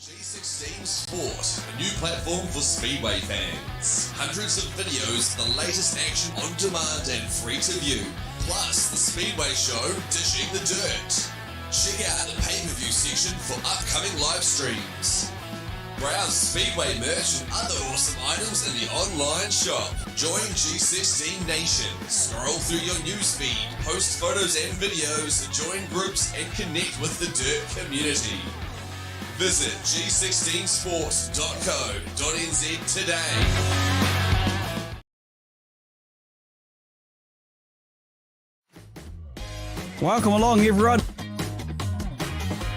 G16 Sport, a new platform for Speedway fans. Hundreds of videos, the latest action on demand and free to view. Plus, the Speedway show, Dishing the Dirt. Check out the pay-per-view section for upcoming live streams. Browse Speedway merch and other awesome items in the online shop. Join G16 Nation. Scroll through your newsfeed, post photos and videos, join groups and connect with the Dirt community. Visit g16sports.co.nz today. Welcome along, everyone.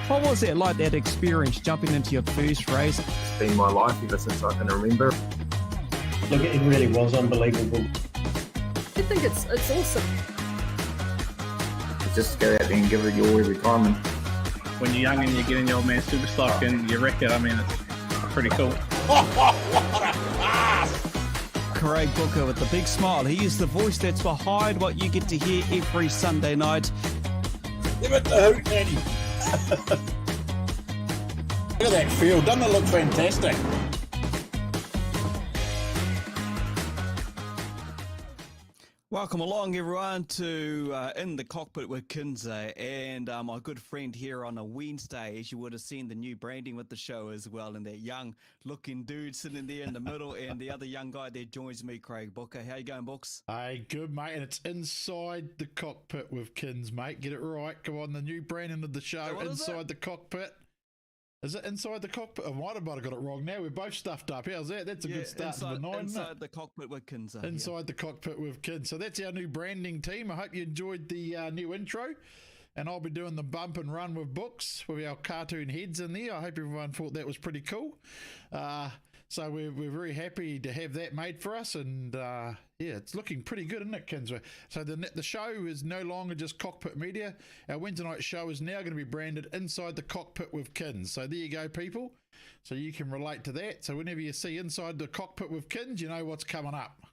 What was it like, that experience, jumping into your first race? It's been my life ever since I can remember. Look, it really was unbelievable. I think it's awesome. Just go out there and give it your every time. And when you're young and you get in your old man super stock and you wreck it, I mean, it's pretty cool. Craig Booker with the big smile. He is the voice that's behind what you get to hear every Sunday night. Give it the hoot, Daddy. Look at that field. Doesn't it look fantastic? Welcome along, everyone, to In the Cockpit with Kinser, and my good friend here on a Wednesday. As you would have seen, the new branding with the show as well, and that young-looking dude sitting there in the middle, and the other young guy that joins me, Craig Booker. How you going, Books? Hey, good, mate, and it's Inside the Cockpit with Kins, mate. Get it right. Come on, the new branding of the show, Inside the Cockpit. Is it Inside the Cockpit? I might have got it wrong now. We're both stuffed up. How's that? That's a good start to the night, isn't it? Inside the Cockpit with Kinser. Inside the Cockpit with Kins. So that's our new branding team. I hope you enjoyed the new intro. And I'll be doing the bump and run with Books with our cartoon heads in there. I hope everyone thought that was pretty cool. So we're very happy to have that made for us, and yeah, it's looking pretty good, isn't it, Kinser? So the show is no longer just Cockpit Media. Our Wednesday night show is now going to be branded Inside the Cockpit with Kins. So there you go, people. So you can relate to that. So whenever you see Inside the Cockpit with Kins, you know what's coming up.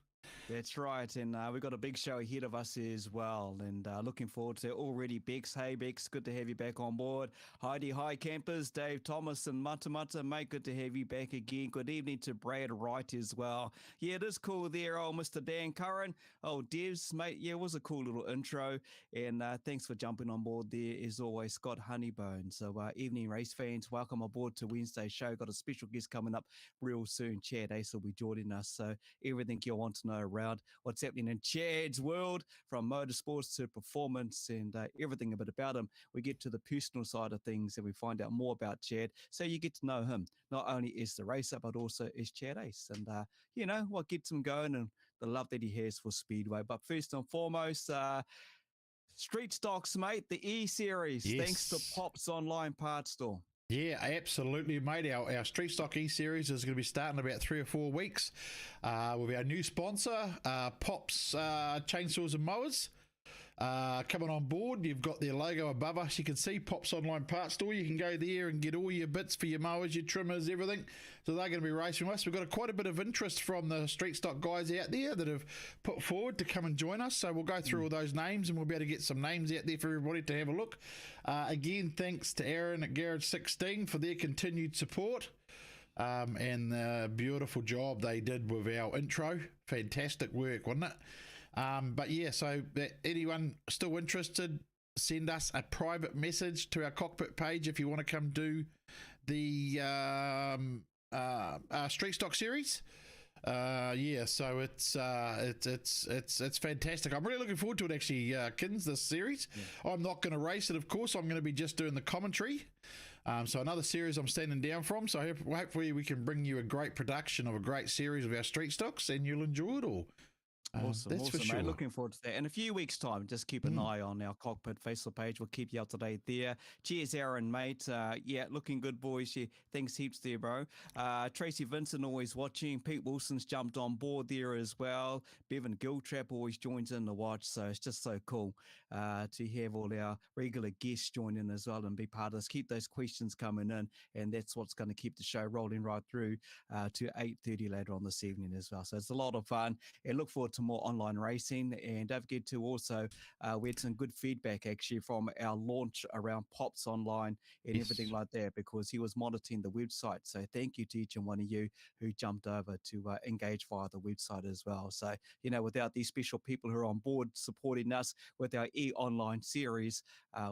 That's right, and we've got a big show ahead of us as well, and looking forward to it already. Bex, hey Bex, good to have you back on board. Heidi, hi campers, Dave Thomas and Mata, mate, good to have you back again. Good evening to Brad Wright as well. Yeah, it is cool there, old Mr. Dan Curran. Oh, Devs, mate, yeah, it was a cool little intro, and thanks for jumping on board there, as always, Scott Honeybone. So evening race fans, welcome aboard to Wednesday's show. Got a special guest coming up real soon. Chad Ace will be joining us, so everything you'll want to know around what's happening in Chad's world, from motorsports to performance and everything a bit about him. We get to the personal side of things and we find out more about Chad, so you get to know him not only as the racer but also as Chad Ace, and you know what gets him going and the love that he has for Speedway. But first and foremost, Street Stocks, mate, the E-Series, Yes. thanks to Pop's online parts store. Yeah, absolutely, mate. Our Street Stock E-Series is going to be starting in about 3 or 4 weeks with our new sponsor, Pop's Chainsaws and Mowers. Coming on board, you've got their logo above us. You can see Pop's online parts store. You can go there and get all your bits for your mowers, your trimmers, everything. So they're going to be racing with us. We've got quite a bit of interest from the Street Stock guys out there that have put forward to come and join us. So we'll go through all those names and we'll be able to get some names out there for everybody to have a look. Again, thanks to Aaron at Garage 16 for their continued support. And the beautiful job they did with our intro. Fantastic work, wasn't it? But yeah, so anyone still interested, send us a private message to our Cockpit page if you want to come do the Street Stock series. Yeah, so it's fantastic. I'm really looking forward to it, actually, Kins, this series. Yeah. I'm not going to race it, of course. I'm going to be just doing the commentary. So another series I'm standing down from. So hopefully we can bring you a great production of a great series of our Street Stocks, and you'll enjoy it all. Awesome, for sure. Mate. Looking forward to that. In a few weeks' time, just keep an eye on our Cockpit Facebook page. We'll keep you up to date there. Cheers, Aaron, mate. Yeah, looking good, boys. Yeah, thanks heaps there, bro. Tracy Vincent always watching. Pete Wilson's jumped on board there as well. Bevan Giltrap always joins in the watch. So it's just so cool to have all our regular guests join in as well and be part of this. Keep those questions coming in, and that's what's going to keep the show rolling right through to 8:30 later on this evening as well. So it's a lot of fun, and look forward to more online racing. And don't forget to also, we had some good feedback actually from our launch around Pops Online and everything like that, because he was monitoring the website. So thank you to each and one of you who jumped over to engage via the website as well. So, without these special people who are on board supporting us with our e-online series,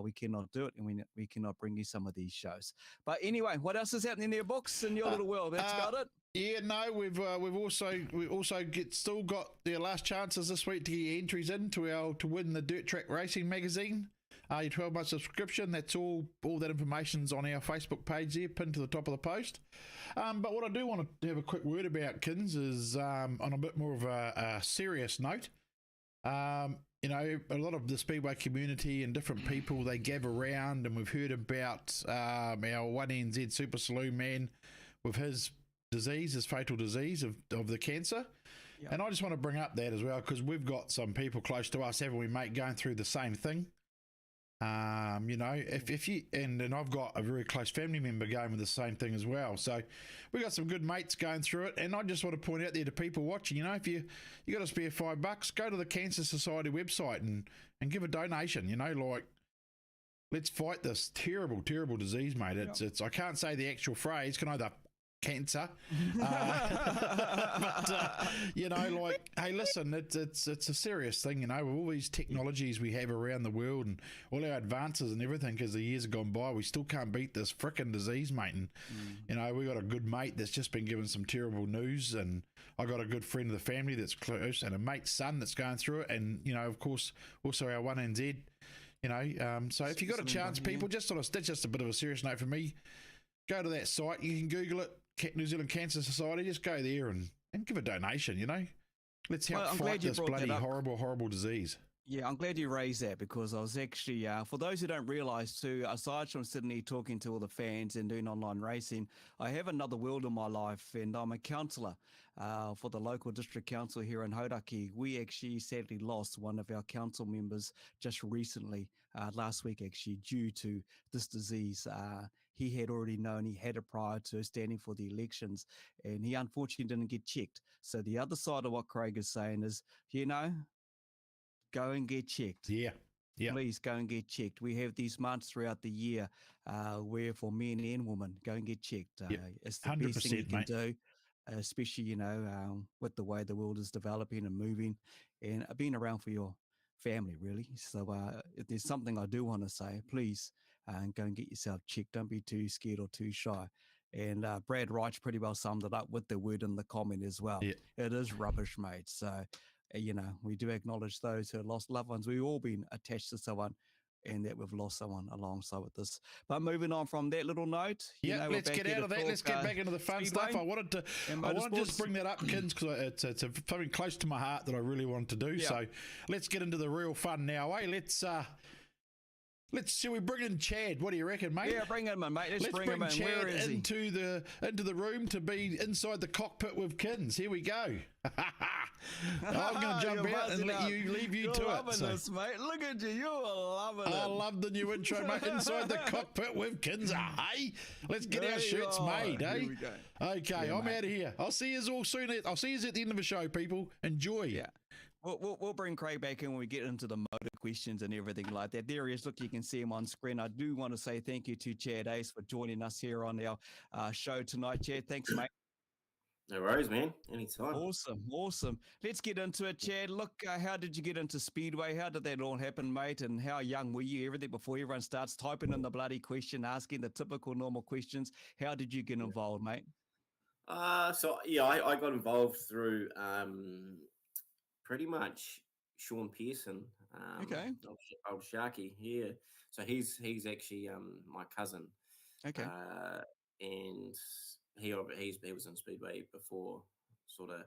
we cannot do it, and we cannot bring you some of these shows. But anyway, what else is happening in their books in your little world? That's about it. Yeah, no, we've also still got their last chances this week to get entries to win the Dirt Track Racing magazine. Your 12-month subscription. That's all that information's on our Facebook page there, pinned to the top of the post. But what I do want to have a quick word about, Kins, is on a bit more of a serious note. A lot of the Speedway community and different people, they gather around, and we've heard about our 1NZ Super Saloon man with his fatal disease of the cancer. Yep. And I just want to bring up that as well, because we've got some people close to us, haven't we, mate, going through the same thing. If you and I've got a very close family member going with the same thing as well. So we've got some good mates going through it, and I just want to point out there to people watching, if you got to spare $5, go to the Cancer Society website and give a donation. Let's fight this terrible, terrible disease, mate. It's I can't say the actual phrase, can either cancer, hey, listen, it's a serious thing, with all these technologies we have around the world and all our advances and everything, as the years have gone by, we still can't beat this frickin' disease, mate. And we got a good mate that's just been given some terrible news, and I got a good friend of the family that's close, and a mate's son that's going through it, and of course also our 1NZ. So if you got a chance, people, that's just a bit of a serious note for me. Go to that site. You can Google it, New Zealand Cancer Society. Just go there and give a donation, Let's help fight this bloody horrible, horrible disease. Yeah, I'm glad you raised that, because I was actually, for those who don't realise too, aside from sitting here talking to all the fans and doing online racing, I have another world in my life, and I'm a councillor for the local district council here in Hauraki. We actually sadly lost one of our council members just recently, last week actually, due to this disease. He had already known he had it prior to standing for the elections, and he unfortunately didn't get checked. So the other side of what Craig is saying is, go and get checked. Yeah. Please go and get checked. We have these months throughout the year where for men and women, go and get checked. It's the best thing you can do, especially, with the way the world is developing and moving, and being around for your family, really. So if there's something I do want to say, please go and get yourself checked. Don't be too scared or too shy. And Brad Wright pretty well summed it up with the word in the comment as well. Yeah. It is rubbish, mate. So, we do acknowledge those who have lost loved ones. We've all been attached to someone, and that we've lost someone alongside with this. But moving on from that little note, let's get out of that. Let's get back into the fun stuff. I wanted to just bring that up, Kins, because it's something close to my heart that I really wanted to do. Yeah. So let's get into the real fun now, eh? Shall we bring in Chad? What do you reckon, mate? Yeah, bring him in, mate. Let's bring him in. Chad Where is into the room to be inside the cockpit with Kins. Here we go. I'm going to jump out and leave you to it. You're loving this, mate. Look at you. You're loving it. I love the new intro, mate. Inside the cockpit with Kinser, hey? Let's get our shirts made, eh? Here we go. Okay, I'm out of here. I'll see you all soon. I'll see you at the end of the show, people. Enjoy. Yeah. We'll bring Craig back in when we get into the motor questions and everything like that. There he is. Look, you can see him on screen. I do want to say thank you to Chad Ace for joining us here on our show tonight. Chad, thanks, mate. No worries, man. Anytime. Awesome. Let's get into it, Chad. Look, how did you get into Speedway? How did that all happen, mate? And how young were you? Everything before everyone starts typing in the bloody question, asking the typical normal questions. How did you get involved, mate? I got involved through pretty much Sean Pearson. Okay. Old Sharky, yeah. So he's actually my cousin. Okay. And he was in Speedway before sort of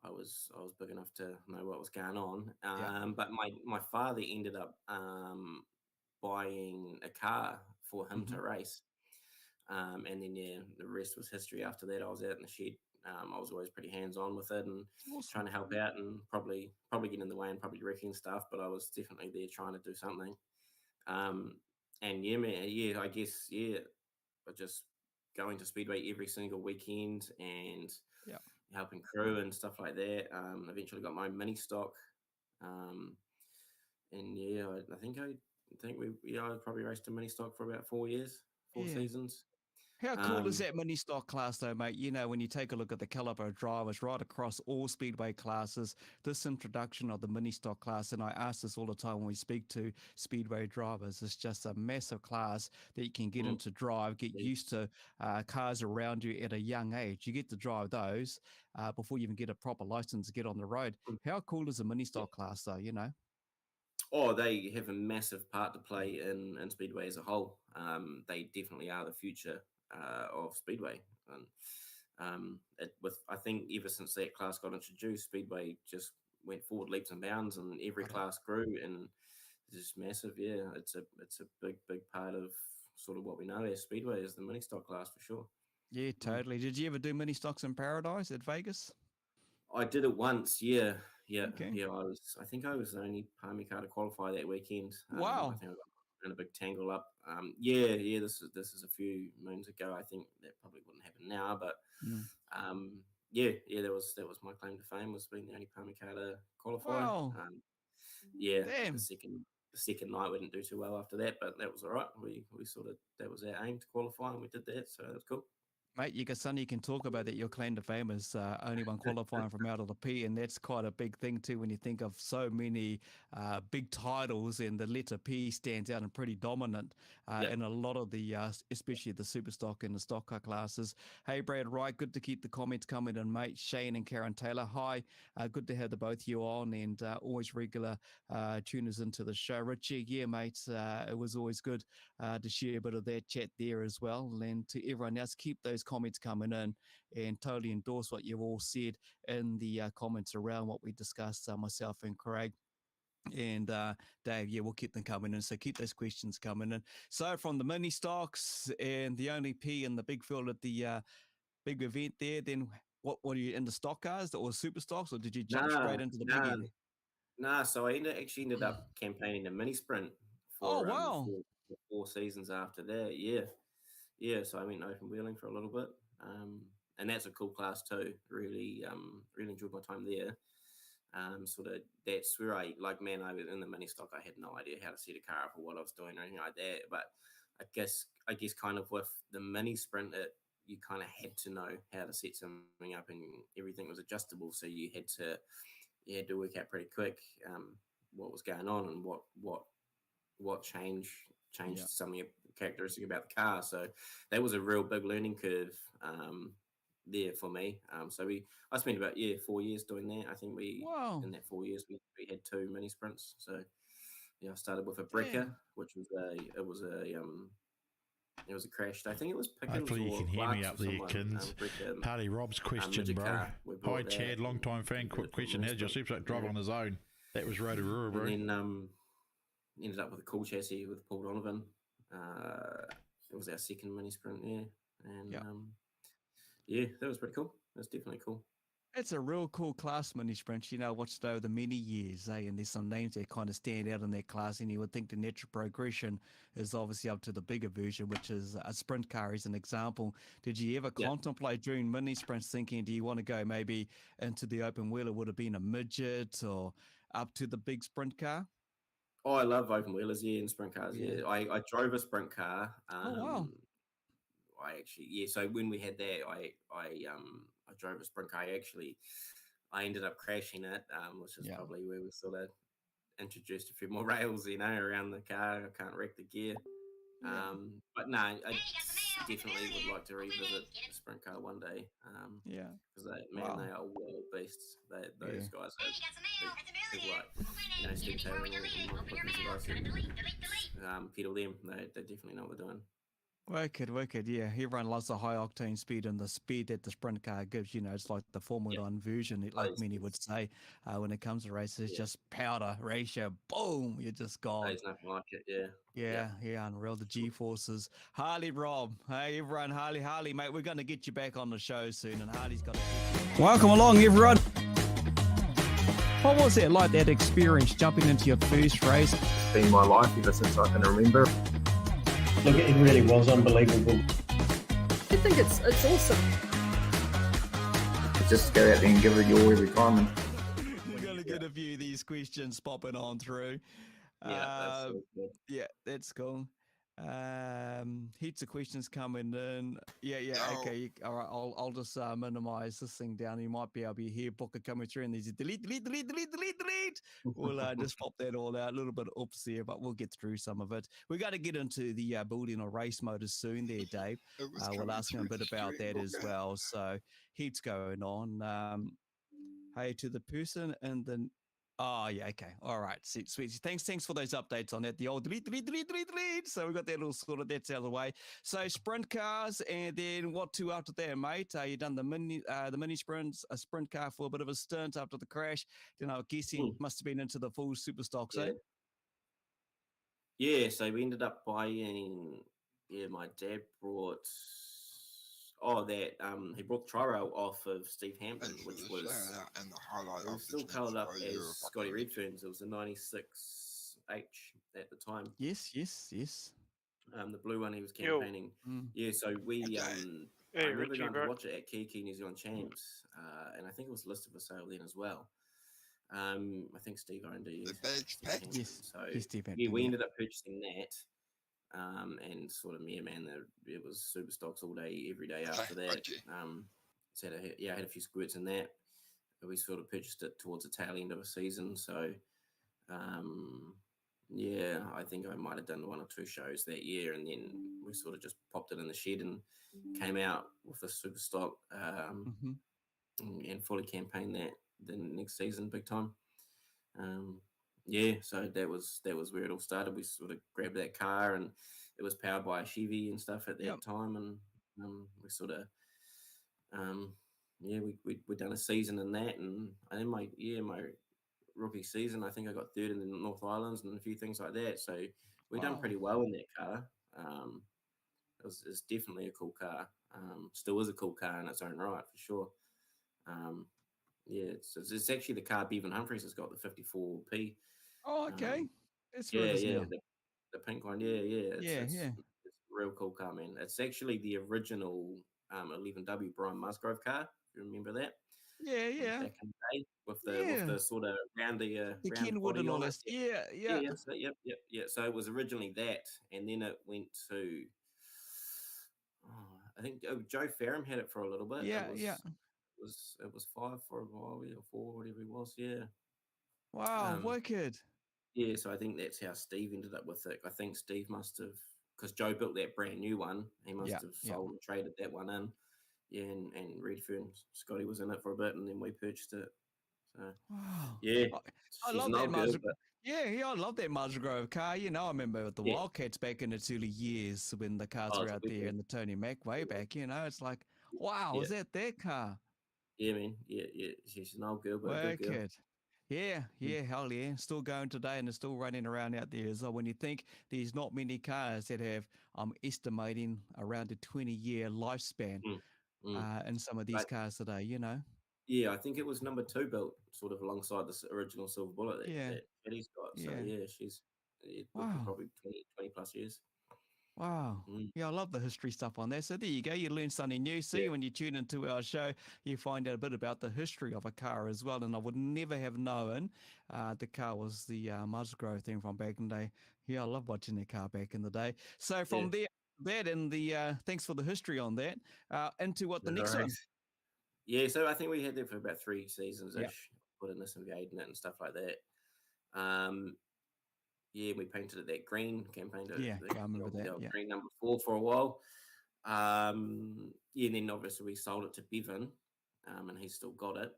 I was big enough to know what was going on. But my father ended up buying a car for him to race. And then the rest was history. After that, I was out in the shed. I was always pretty hands-on with it and trying to help out and probably get in the way and probably wrecking stuff, but I was definitely there trying to do something. And yeah, man, I guess, I just going to Speedway every single weekend and helping crew and stuff like that. Eventually got my own mini stock, and yeah, I think I probably raced a mini stock for about 4 years, four Yeah. seasons. How cool is Um, that mini stock class though, mate? You know, when you take a look at the caliber drivers right across all speedway classes, this introduction of the mini stock class, and I ask this all the time when we speak to speedway drivers, it's just a massive class that you can get into drive, get Yeah. used to cars around you at a young age. You get to drive those before you even get a proper license to get on the road. How cool is a mini stock class though, you know? Oh, they have a massive part to play in Speedway as a whole. They definitely are the future of Speedway. And I think ever since that class got introduced, Speedway just went forward leaps and bounds, and every class grew, and it's just massive. Yeah, it's a big part of sort of what we know as Speedway is the mini stock class for sure. Yeah, totally. Did you ever do mini stocks in Paradise at Vegas? I did it once. Yeah. Okay. Yeah. I think I was the only Palmy car to qualify that weekend. Wow. I think I got in a big tangle up. Yeah. This is a few moons ago. I think that probably wouldn't happen now, but yeah. That was my claim to fame, was being the only Palmy car to qualify. Wow. Yeah. Damn. The second night we didn't do too well after that, but that was all right. We sort of, that was our aim to qualify, and we did that, so that was cool. Mate, you got something you can talk about that your claim to fame is only one qualifying from out of the P, and that's quite a big thing too when you think of so many big titles, and the letter P stands out and pretty dominant in a lot of the, especially the super stock and the stock car classes. Hey, Brad Wright, good to keep the comments coming in, mate. Shane and Karen Taylor, hi. Good to have the both of you on, and always regular tuners into the show. Richie, yeah, mate, it was always good to share a bit of that chat there as well. And to everyone else, keep those comments coming in, and totally endorse what you've all said in the comments around what we discussed, myself and Craig. And Dave, yeah, we'll keep them coming in. So keep those questions coming in. So from the mini stocks and the only P in the big field at the big event there, then what are you in the stock cars or super stocks, or did you jump straight into the big end? Nah, so I actually ended up campaigning a mini sprint for wow. four seasons after that. Yeah. So I went open wheeling for a little bit, and that's a cool class too. Really enjoyed my time there. Sort of that's where I was in the mini stock. I had no idea how to set a car up or what I was doing or anything like that. But I guess kind of with the mini sprint, you kind of had to know how to set something up, and everything was adjustable. So you had to work out pretty quick what was going on and what changed some of your characteristics about the car. So that was a real big learning curve there for me. So I spent about 4 years doing that. I think in that 4 years we had 2 mini sprints. So I started with a Brecker, which was a crash. I think it was Pickens. Hopefully you can hear me up there, Kins. Harley Rob's question, bro. Hi, Chad, long time fan. Quick question: how's your super stock drive on his own? That was Rotorua, bro. And then ended up with a cool chassis with Paul Donovan. It was our second mini sprint, and that was pretty cool. That's definitely cool. It's a real cool class, mini sprints. Watched over the many years, and there's some names that kind of stand out in that class, and you would think the natural progression is obviously up to the bigger version, which is a sprint car as an example. Did you ever contemplate during mini sprints thinking, do you want to go maybe into the open wheeler? Would have been a midget or up to the big sprint car? Oh, I love open wheelers, and sprint cars. Yeah, I drove a sprint car. Oh wow! I actually, so when we had that, I drove a sprint car. I ended up crashing it, which is probably where we sort of introduced a few more rails, around the car. I can't wreck the gear. But no, I definitely would like to revisit a sprint car one day. Because they are wild beasts. Those guys are big Steve Taylor and pedal them. They definitely know what they're doing. Wicked, yeah. Everyone loves the high octane speed, and the speed that the sprint car gives, it's like the Formula One version, like many would say, when it comes to races, it's just powder ratio, boom, you're just gone. There's nothing like it, Yeah, unreal, the G-forces. Harley Rob, hey everyone, Harley, mate, we're going to get you back on the show soon, and Harley's got to... Welcome along, everyone. What was it like, that experience, jumping into your first race? It's been my life ever since I can remember. Look, it really was unbelievable. I think it's awesome. just go out there and give it your every time. And We're going to get a few of these questions popping on through. That's so good. Yeah, that's cool. Heaps of questions coming in. Yeah, okay. All right, I'll just minimize this thing down. You might be able to hear Booker coming through and there's delete. We'll just pop that all out. A little bit of oops there, but we'll get through some of it. We got to get into the building of race motors soon there, Dave. We'll ask him a bit about that as well. So heaps going on. Hey, to the person and then oh, yeah, okay. All right. Sweet. Thanks for those updates on that. The old delete. So we got that all sorted. That's out of the way. So sprint cars, and then what to after that, mate? You done the mini sprints, a sprint car for a bit of a stint after the crash. Then I'm guessing must have been into the full super stocks, eh? Yeah, so we ended up buying, my dad brought, he brought Trirail off of Steve Hampton, which was, it was still coloured up as Scotty Redfern's. It was a 96H at the time. Yes. The blue one he was campaigning. Yeah, so we, I remember going to watch it at Kiki New Zealand Champs, and I think it was listed for sale then as well. I think Steve owned it. Yes. So Steve yeah, we ended up purchasing that, and sort of it was super stocks all day, every day after that. So I had a few squirts in that. We sort of purchased it towards the tail end of a season. So, I think I might have done one or two shows that year, and then we sort of just popped it in the shed and came out with the super stock, and fully campaigned that the next season big time. So that was where it all started. We sort of grabbed that car, and it was powered by a Chevy and stuff at that time, and we sort of we done a season in that, and in my rookie season, I think I got third in the North Islands and a few things like that. So we done pretty well in that car. It's definitely a cool car. Still is a cool car in its own right, for sure. It's actually the car Bevan Humphries has got, the 54P. Oh, okay. It's the pink one. It's a real cool car, man. It's actually the original 11W Brian Musgrove car. If you remember that? Yeah. Back in the day with the sort of round Kenwood and all this. Yeah. So it was originally that, and then it went to. I think Joe Ferrum had it for a little bit. It was 5 for a while, or 4, whatever it was. Yeah. Wow, wicked. Yeah, so I think that's how Steve ended up with it. I think Steve must have, because Joe built that brand new one. He must have sold and traded that one in. Yeah, and Redfern, Scotty was in it for a bit, and then we purchased it. So, wow. I love that Musgrove. I love that Musgrove car. I remember with the Wildcats back in its early years when the cars were out there and the Tony Mac way back. It's like, wow, is that their car? Yeah, man. Yeah. She's an old girl, but a good girl. Yeah, hell yeah. Still going today and they're still running around out there as well. When you think there's not many cars that have, I'm estimating, around a 20-year lifespan in some of these cars today, Yeah, I think it was number 2 built sort of alongside the original Silver Bullet that Eddie's got. So, she's probably 20 plus years. Wow. Yeah, I love the history stuff on there. So there you go. You learn something new. See, when you tune into our show, you find out a bit about the history of a car as well. And I would never have known the car was the Musgrove thing from back in the day. Yeah, I love watching the car back in the day. So from there, that and the thanks for the history on that, into what the next one. Yeah, so I think we had that for about 3 seasons-ish, put in this and in it and stuff like that. We painted it that green, campaigned it. I remember that. Green number 4 for a while. And then obviously we sold it to Bevan, and he still got it.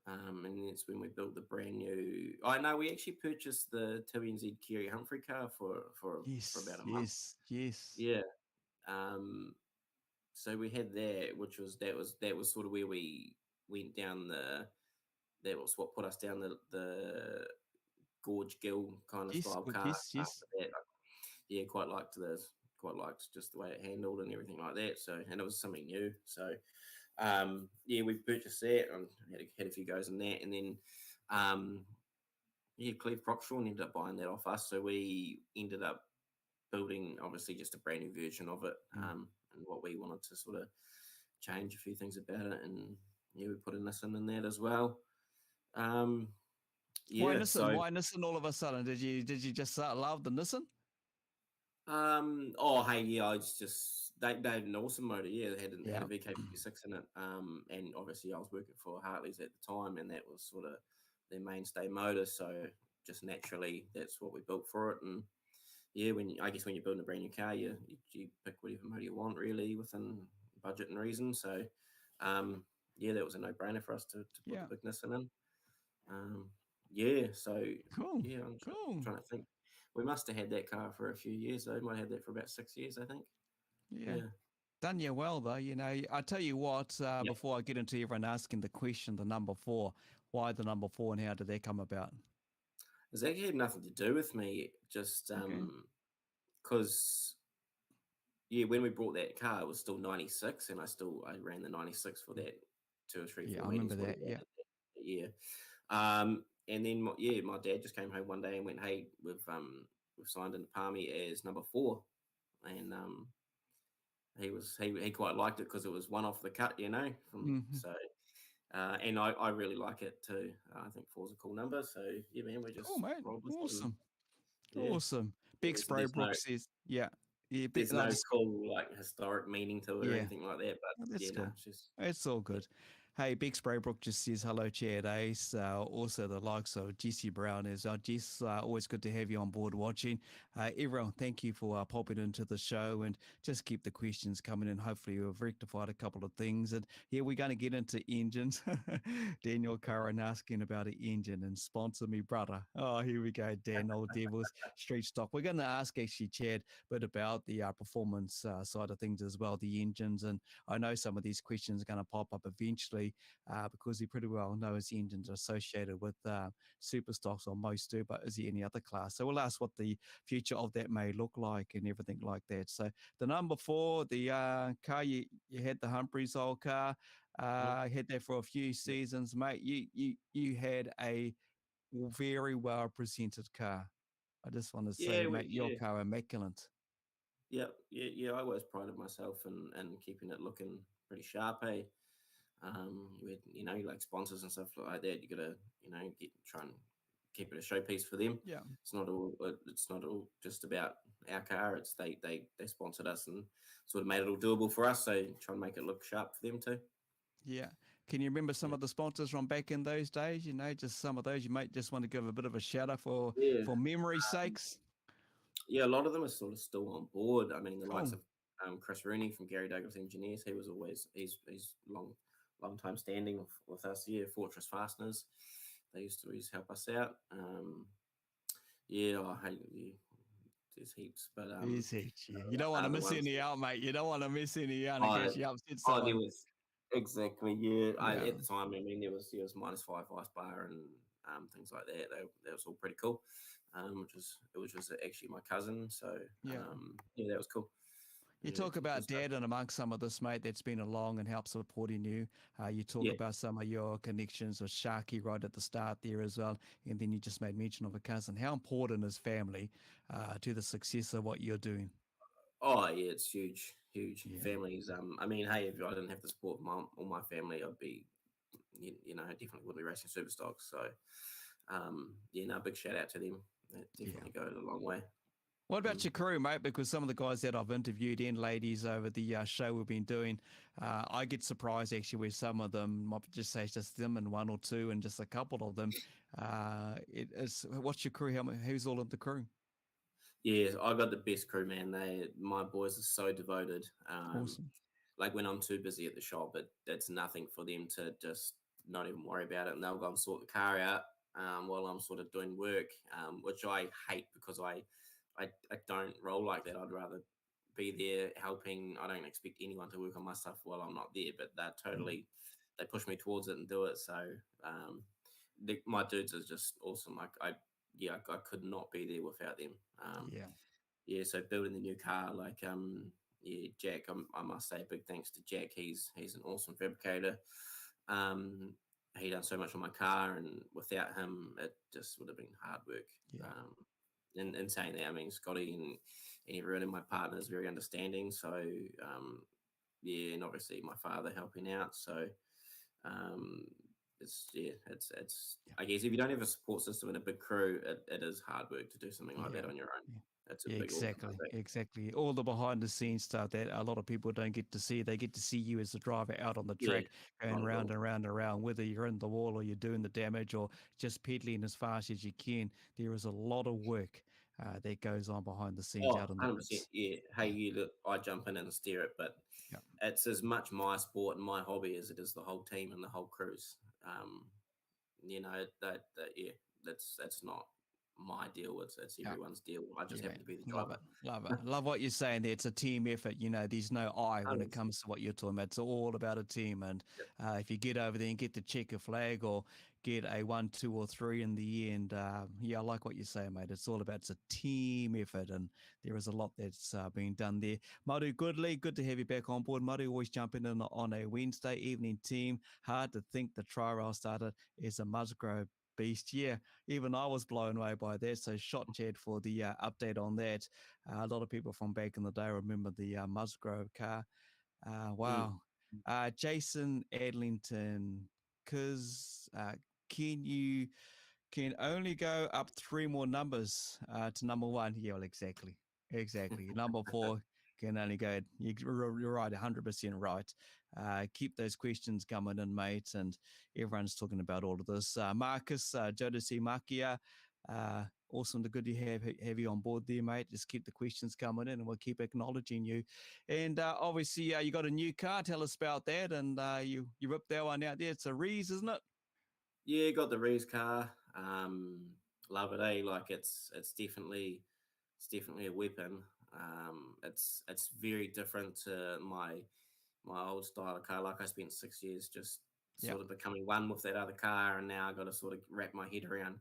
And that's when we built the brand new. We actually purchased the 2NZ Kerry Humphrey car for about a month. Yes. Yeah. So we had that, that was sort of where we went down that was what put us down the Gorge Gill kind of style car. After that, quite liked just the way it handled and everything like that. So, and it was something new. So, we purchased that and had a few goes in that, and then, Cleve Crockshaw ended up buying that off us. So we ended up building obviously just a brand new version of it, and what we wanted to sort of change a few things about it, and we put a Nissan in that as well. Why Yeah, Nissan? so Why Nissan all of a sudden? Did you just love the Nissan? oh hey, yeah, I was just they had an awesome motor. Yeah, they had Yeah. a VK56 in it. And obviously I was working for Hartley's at the time, and that was sort of their mainstay motor. So just naturally, that's what we built for it. And yeah, I guess when you're building a brand new car, you pick whatever motor you want, really, within budget and reason. So yeah, that was a no-brainer for us to put Yeah. the big Nissan in. Yeah, so Cool. yeah, I'm Cool. trying to think. We must have had that car for a few years, though. Might have had that for about 6 years, I think. Yeah. Yeah. Done you well, though. I tell you what, Yep. before I get into everyone asking the question, the number 4, why the number 4 and how did that come about? It's actually had nothing to do with me, just Okay. because yeah, when we brought that car, it was still 96, and I ran the 96 for that 2 or 3, Yeah, 4 I remember meetings. that. Yeah. Yeah. And then my dad just came home one day and went, "Hey, we've signed into Palmy as number 4," and he quite liked it because it was one off the cut, Mhm. So. And I really like it too. I think 4's a cool number. So yeah, man, we just Cool, mate. rolled with it. Awesome. Yeah, Awesome. Big Spray there's no Brook says, yeah. Yeah, there's no, no just, cool like historic meaning to it or yeah. anything like that. Oh, But that's yeah, no, cool. it's just It's all yeah. good. Hey, Big Spraybrook just says hello, Chad Ace. Also, the likes of Jesse Brown is Jess. Always good to have you on board watching. Everyone, thank you for popping into the show and just keep the questions coming in. Hopefully, we've rectified a couple of things. And yeah, we're going to get into engines. Daniel Curran asking about an engine and sponsor me, brother. Oh, here we go, Dan, old Devils, Street Stock. We're going to ask actually, Chad, a bit about the performance side of things as well, the engines. And I know some of these questions are going to pop up eventually because he pretty well knows engines are associated with super stocks, or most do, but is he any other class? So we'll ask what the future of that may look like and everything like that. So the number 4, the car, you had the Humphreys old car, had that for a few seasons, mate. You had a very well presented car. I just want to say, Yeah, mate, your car immaculate. yeah. I always prided myself in keeping it looking pretty sharp. Eh? With like sponsors and stuff like that, you gotta try and keep it a showpiece for them. Yeah. It's not all just about our car. It's they sponsored us and sort of made it all doable for us. So try and make it look sharp for them too. Yeah. Can you remember some Yeah. of the sponsors from back in those days? Just some of those you might just want to give a bit of a shout out for Yeah. memory's sakes. Yeah, a lot of them are sort of still on board. I mean, the likes Cool. of Chris Rooney from Gary Douglas Engineers, he was always he's long time standing with us. Yeah, Fortress Fasteners, they used to always help us out. Yeah, I hate you. There's heaps, but Is it? Yeah. You don't want to other miss ones. any out, mate. You don't want to miss any out in Oh, case you upset there someone. was exactly. Yeah, Yeah. at the time, I mean, there was -5 ice bar and things like that. That was all pretty cool. Which was actually my cousin. So Yeah. yeah, that was cool. You Yeah, talk good about stuff. dad and amongst some of this, mate, that's been along and helped supporting you. You talk Yeah. about some of your connections with Sharky right at the start there as well. And then you just made mention of a cousin. How important is family to the success of what you're doing? Oh yeah, it's huge, huge. Yeah. Families. I mean, hey, if I didn't have the support of all my family, I'd be, I definitely wouldn't be racing super stocks. So, yeah, no, big shout out to them. That definitely goes a long way. What about Mm. your crew, mate? Because some of the guys that I've interviewed and ladies over the show we've been doing, I get surprised actually with some of them. Might just say it's just them and one or two and just a couple of them. What's your crew? Who's all of the crew? Yeah, I got the best crew, man. My boys are so devoted. Awesome. Like when I'm too busy at the shop, it's nothing for them to just not even worry about it, and they'll go and sort the car out while I'm sort of doing work, which I hate because I don't roll like that. I'd rather be there helping. I don't expect anyone to work on my stuff while I'm not there, but they push me towards it and do it. So my dudes are just awesome. Like I could not be there without them. Yeah. Yeah, so building the new car, like yeah, Jack, I must say a big thanks to Jack. He's an awesome fabricator. He done so much on my car, and without him, it just would have been hard work. Yeah. And saying that, I mean, Scotty and everyone in my partner is very understanding. So yeah, and obviously my father helping out. So It's. I guess if you don't have a support system and a big crew, it is hard work to do something like Yeah. that on your own. Yeah. It's a Yeah, big exactly, organisation. exactly. All the behind the scenes stuff that a lot of people don't get to see. They get to see you as the driver out on the Yeah, track, going not at round all. and round and round, whether you're in the wall or you're doing the damage or just pedaling as fast as you can. There is a lot of work that goes on behind the scenes Oh, out on the 100%. pits. Yeah. Hey, Yeah, you look, I jump in and steer it, but yeah, it's as much my sport and my hobby as it is the whole team and the whole crews. Yeah, that's not my deal. It's yeah. everyone's deal. I just Yeah, happen to be the love it, driver. love it. Love what you're saying there. It's a team effort. There's no I when it 100%. comes to what you're talking about. It's all about a team. And if you get over there and get the checker flag or get a 1, 2, or 3 in the end, yeah, I like what you're saying, mate. It's all about it's a team effort, and there is a lot that's being done there. Maru Goodley, good to have you back on board. Maru always jumping in on a Wednesday evening team. Hard to think the tri-rail started as a Musgrove beast. Yeah, even I was blown away by that. So shot Chad for the update on that. A lot of people from back in the day remember the Musgrove car. Mm. Wow. Jason Adlington, because can only go up 3 more numbers to number 1. Yeah, well, exactly. Exactly. Number 4 can only go. You're right, 100% right. Keep those questions coming in, mate. And everyone's talking about all of this. Marcus, Jodeci Makia, awesome to good to have you on board there, mate. Just keep the questions coming in and we'll keep acknowledging you. And obviously, you got a new car. Tell us about that. And you ripped that one out there. It's a Reese, isn't it? Yeah, got the Reeves car. Love it, eh? Like it's definitely a weapon. It's very different to my old style of car. Like I spent 6 years just Yeah. sort of becoming one with that other car, and now I got to sort of wrap my head around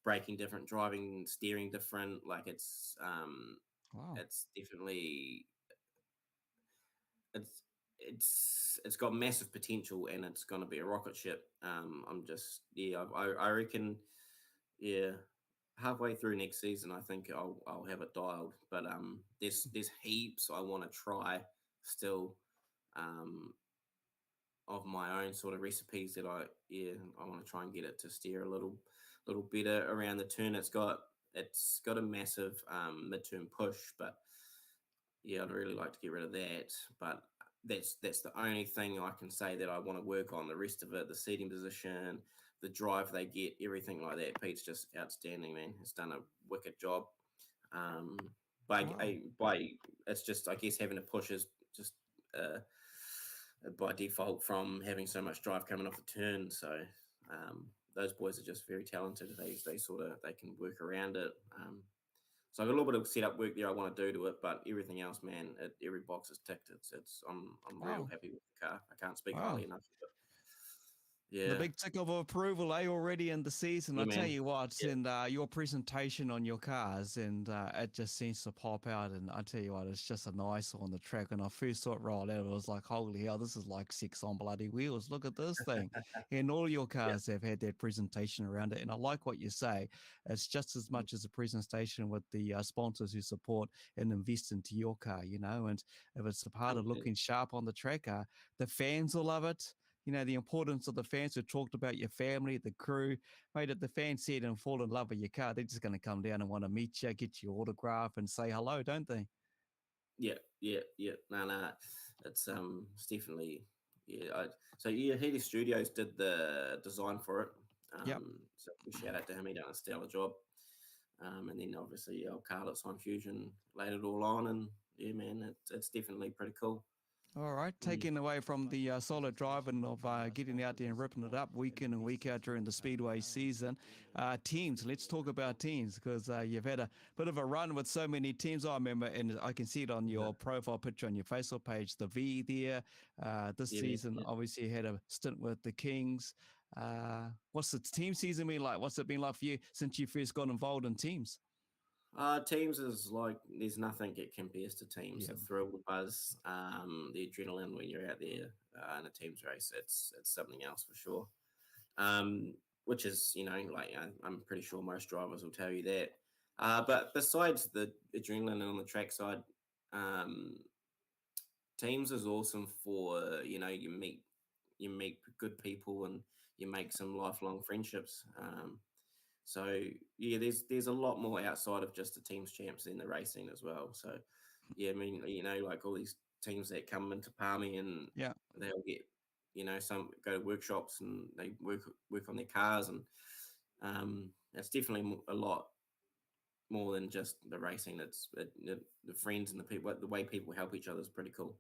braking different, driving, steering different. Like Wow. it's definitely it's got massive potential, and it's going to be a rocket ship. I'm just I reckon halfway through next season I think I'll have it dialed. But there's heaps I want to try still. Of my own sort of recipes that I want to try and get it to steer a little better around the turn. It's got a massive midterm push, but yeah, I'd really like to get rid of that. But that's the only thing I can say that I want to work on. The rest of it, the seating position, the drive they get, everything like that. Pete's just outstanding, man. He's done a wicked job. By it's just, I guess, having to push is just by default from having so much drive coming off the turn. So those boys are just very talented. They can work around it. So I've got a little bit of setup work there I want to do to it, but everything else, man, every box is ticked. I'm real happy with the car. I can't speak highly enough of it. The Yeah, big tick of approval, already in the season. yeah, I tell man. you what, Yeah. and your presentation on your cars, and it just seems to pop out. And I tell you what, it's just a nice on the track. When I first saw it roll out, it was like, holy hell, this is like 6 on bloody wheels. Look at this thing. And all your cars have had that presentation around it. And I like what you say. It's just as much as a presentation with the sponsors who support and invest into your car, and if it's a part of 100%. looking sharp on the track, the fans will love it. The importance of the fans who talked about your family, the crew. Mate, if the fans see it and fall in love with your car, they're just going to come down and want to meet you, get your autograph and say hello, don't they? Yeah. No. It's definitely Healy Studios did the design for it. Yep. So we shout out to him. He done a stellar job. And then obviously Carlot's on Fusion laid it all on, and yeah, man, it's definitely pretty cool. All right, taking away from the solid driving of getting out there and ripping it up week in and week out during the Speedway season. Teams, let's talk about teams, because you've had a bit of a run with so many teams. I remember, and I can see it on your profile picture on your Facebook page, the V there. This season, obviously, you had a stint with the Kings. What's the team season been like? What's it been like for you since you first got involved in teams? Teams is like, there's nothing that compares to teams. Yeah. The thrill, the buzz, the adrenaline when you're out there in a teams race, it's something else for sure. Which is, I'm pretty sure most drivers will tell you that. But besides the adrenaline on the track side, teams is awesome for, you meet good people and you make some lifelong friendships. So yeah, there's a lot more outside of just the teams champs in the racing as well. So yeah, I mean, like all these teams that come into Palmy and Yeah. they'll get, some go to workshops and they work on their cars, and it's definitely a lot more than just the racing. It's the friends and the people, the way people help each other is pretty cool.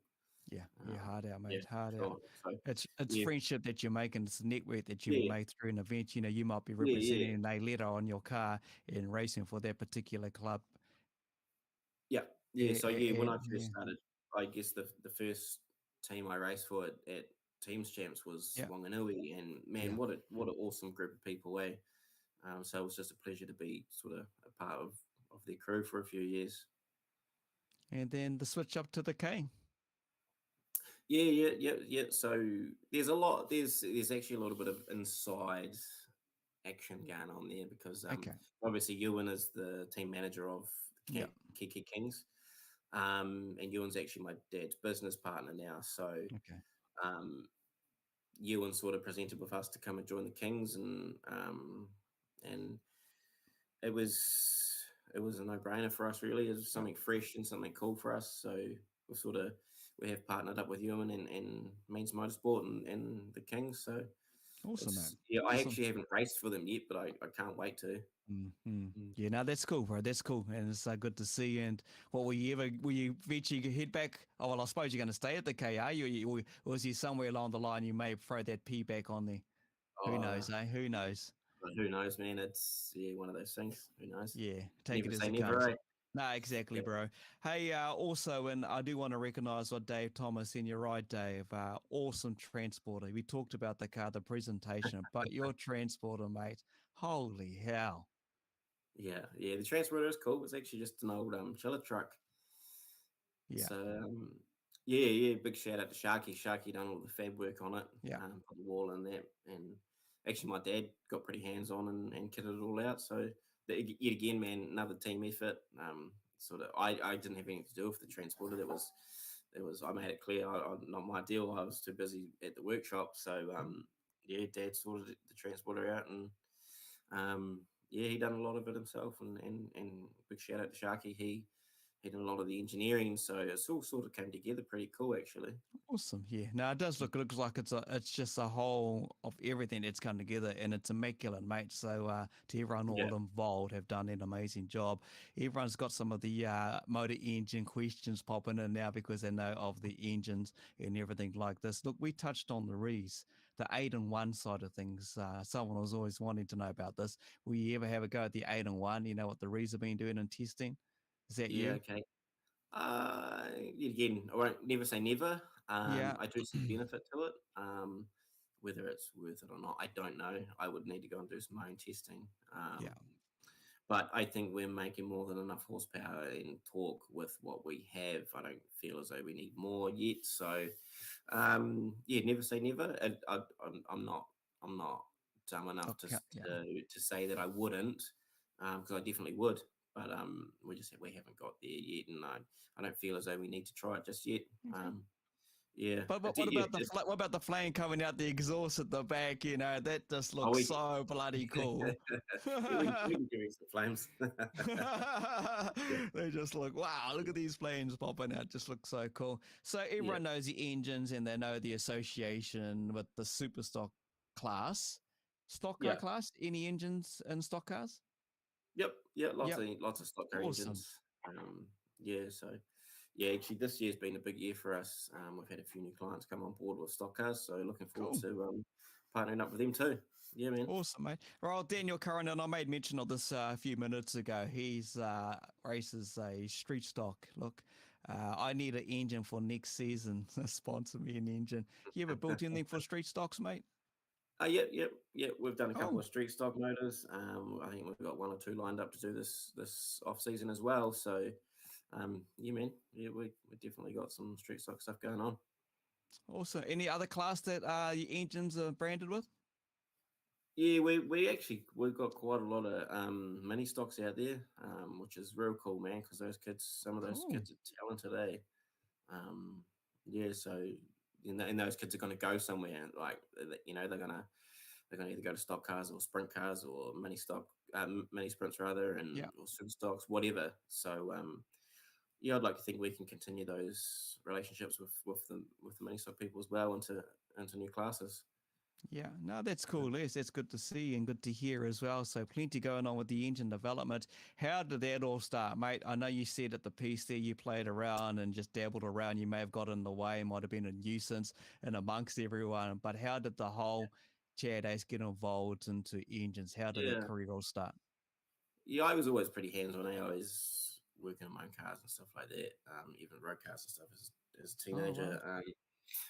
Yeah, hard out, Yeah, mate. Hard sure. out. So It's yeah, friendship that you're making. It's a network that you yeah, make through an event. You might be yeah, yeah, representing a letter on your car in racing for that particular club. yeah, yeah. Yeah, So yeah, when I yeah, first started, I guess the first team I raced for at Teams Champs was yeah, Wanganui, and man, yeah. what an awesome group of people, eh? So it was just a pleasure to be sort of a part of their crew for a few years. And then the switch up to the K. Yeah. So there's actually a little bit of inside action going on there because Okay. obviously Ewan is the team manager of Yeah. Kiki Kings, and Ewan's actually my dad's business partner now. So Okay. um, Ewan sort of presented with us to come and join the Kings, and it was a no-brainer for us, really. It was something fresh and something cool for us. So we have partnered up with Ewan and Means Motorsport and the Kings. So Awesome, man. I Awesome. actually haven't raced for them yet, but I can't wait to. Yeah, no, that's cool, bro. That's cool, and it's good to see you. And what will you eventually head back? Oh well, I suppose you're going to stay at the K, are you? Or is there somewhere along the line you may throw that P back on there? Who knows, eh? Who knows? But who knows, man? It's one of those things. Who knows? Yeah, take Never it as say it never, comes. right? No, exactly, Yeah. bro. Hey, also, and I do want to recognize what Dave Thomas, and you're right, Dave, awesome transporter. We talked about the car, the presentation, but your transporter, mate, holy hell. Yeah. The transporter is cool. It's actually just an old chiller truck. Yeah. So yeah. Big shout out to Sharky. Sharky done all the fab work on it. Yeah. Put the wall in that, and actually my dad got pretty hands on and kitted it all out. So yet again, man, another team effort. I didn't have anything to do with the transporter. I made it clear, not my deal. I was too busy at the workshop. So Dad sorted the transporter out, and he done a lot of it himself. And big shout out to Sharky. He did a lot of the engineering, so it's all sort of came together pretty cool, actually. Awesome. Yeah. No, it does look. It looks like it's just a whole of everything that's come together, and it's immaculate, mate. So to everyone all involved, have done an amazing job. Everyone's got some of the motor engine questions popping in now because they know of the engines and everything like this. Look, we touched on the Rees, the 8-in-1 side of things. Someone was always wanting to know about this. Will you ever have a go at the 8-in-1? You know what the Rees have been doing in testing? Is that you? Okay. Again, I won't never say never. Yeah. I do see benefit to it. Whether it's worth it or not, I don't know. I would need to go and do some own testing. Yeah. But I think we're making more than enough horsepower and torque with what we have. I don't feel as though we need more yet. So, never say never. I'm not dumb enough to say that I wouldn't, because I definitely would. But we haven't got there yet, and I don't feel as though we need to try it just yet. Yeah. But what about the flame coming out the exhaust at the back? You know, that just looks so bloody cool. we can do some flames. They just look, wow, look at these flames popping out. Just look so cool. So everyone knows the engines and they know the association with the super stock class. Stock car class? Any engines in stock cars? Yep. Lots of stock car engines. Actually, this year's been a big year for us. We've had a few new clients come on board with stock cars, so looking forward to partnering up with them too. Yeah, man. Awesome, mate. Well, Daniel Curran, and I made mention of this a few minutes ago. He's races a street stock. Look, I need an engine for next season. Sponsor me an engine. You ever built anything for street stocks, mate? Yep. We've done a couple of street stock motors. I think we've got 1 or 2 lined up to do this off season as well. So, man. We definitely got some street stock stuff going on. Also, any other class that your engines are branded with? Yeah, we've got quite a lot of mini stocks out there, which is real cool, man. Because some of those kids are talented, eh? So and those kids are going to go somewhere. Like they're gonna either go to stock cars or sprint cars or mini sprints rather, Yeah. or super stocks, whatever. So yeah, I'd like to think we can continue those relationships with the mini stock people as well into new classes. Yeah, no, that's cool, Les. That's good to see and good to hear as well. So plenty going on with the engine development. How did that all start, mate? I know you said at the piece there you played around and just dabbled around. You may have got in the way, might have been a nuisance and amongst everyone. But how did the whole Chad Ace get involved into engines? How did that Yeah. career all start? Yeah, I was always pretty hands-on. I always working on my own cars and stuff like that, even road cars and stuff as a teenager. right.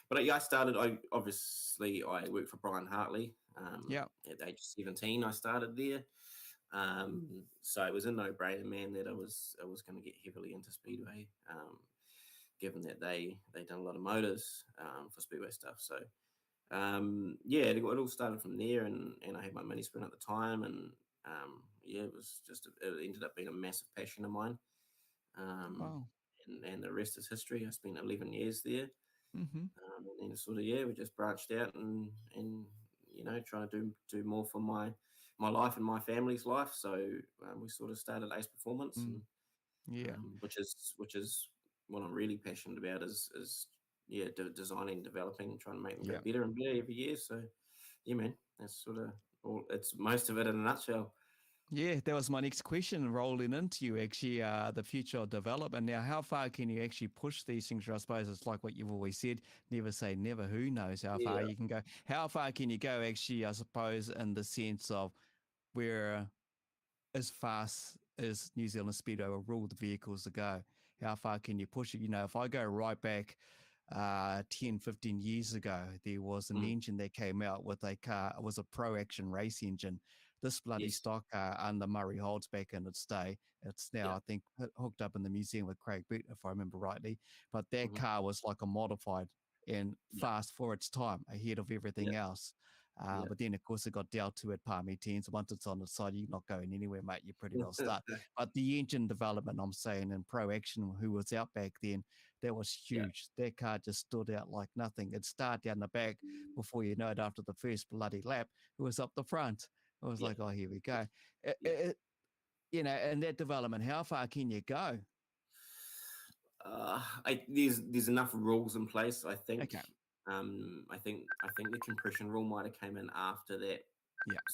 But yeah, I obviously worked for Brian Hartley. Yeah. At the age of 17, I started there. So it was a no-brainer, man, that I was going to get heavily into Speedway, given that they done a lot of motors for Speedway stuff. So yeah, it all started from there, and I had my mini sprint at the time, and yeah, it was it ended up being a massive passion of mine. Wow. And the rest is history. I spent 11 years there. Mm-hmm. And then sort of, yeah, we just branched out and trying to do more for my life and my family's life. So we sort of started Ace Performance, and Yeah. which is what I'm really passionate about is designing, developing, trying to make them get better and better every year. So yeah, man, that's sort of all. It's most of it in a nutshell. Yeah, that was my next question rolling into you, actually, the future of development. Now, how far can you actually push these things? I suppose it's like what you've always said, never say never. Who knows how far you can go? How far can you go, actually, I suppose, in the sense of where as fast as New Zealand Speedway will rule the vehicles to go? How far can you push it? If I go right back 10, 15 years ago, there was an engine that came out with a car. It was a Pro Action race engine. This bloody stock car under Murray Holds back in its day. It's now, I think, hooked up in the museum with Craig Boot, if I remember rightly. But that car was like a modified and fast for its time, ahead of everything else. But then, of course, it got dealt to at Palmy 10s. Once it's on the side, you're not going anywhere, mate. You're pretty well stuck. But the engine development, I'm saying, and Pro Action, who was out back then, that was huge. That car just stood out like nothing. It started down the back before you know it, after the first bloody lap, it was up the front. I was like, oh, here we go. And that development, how far can you go? There's enough rules in place, I think. Okay. I think the compression rule might have came in after that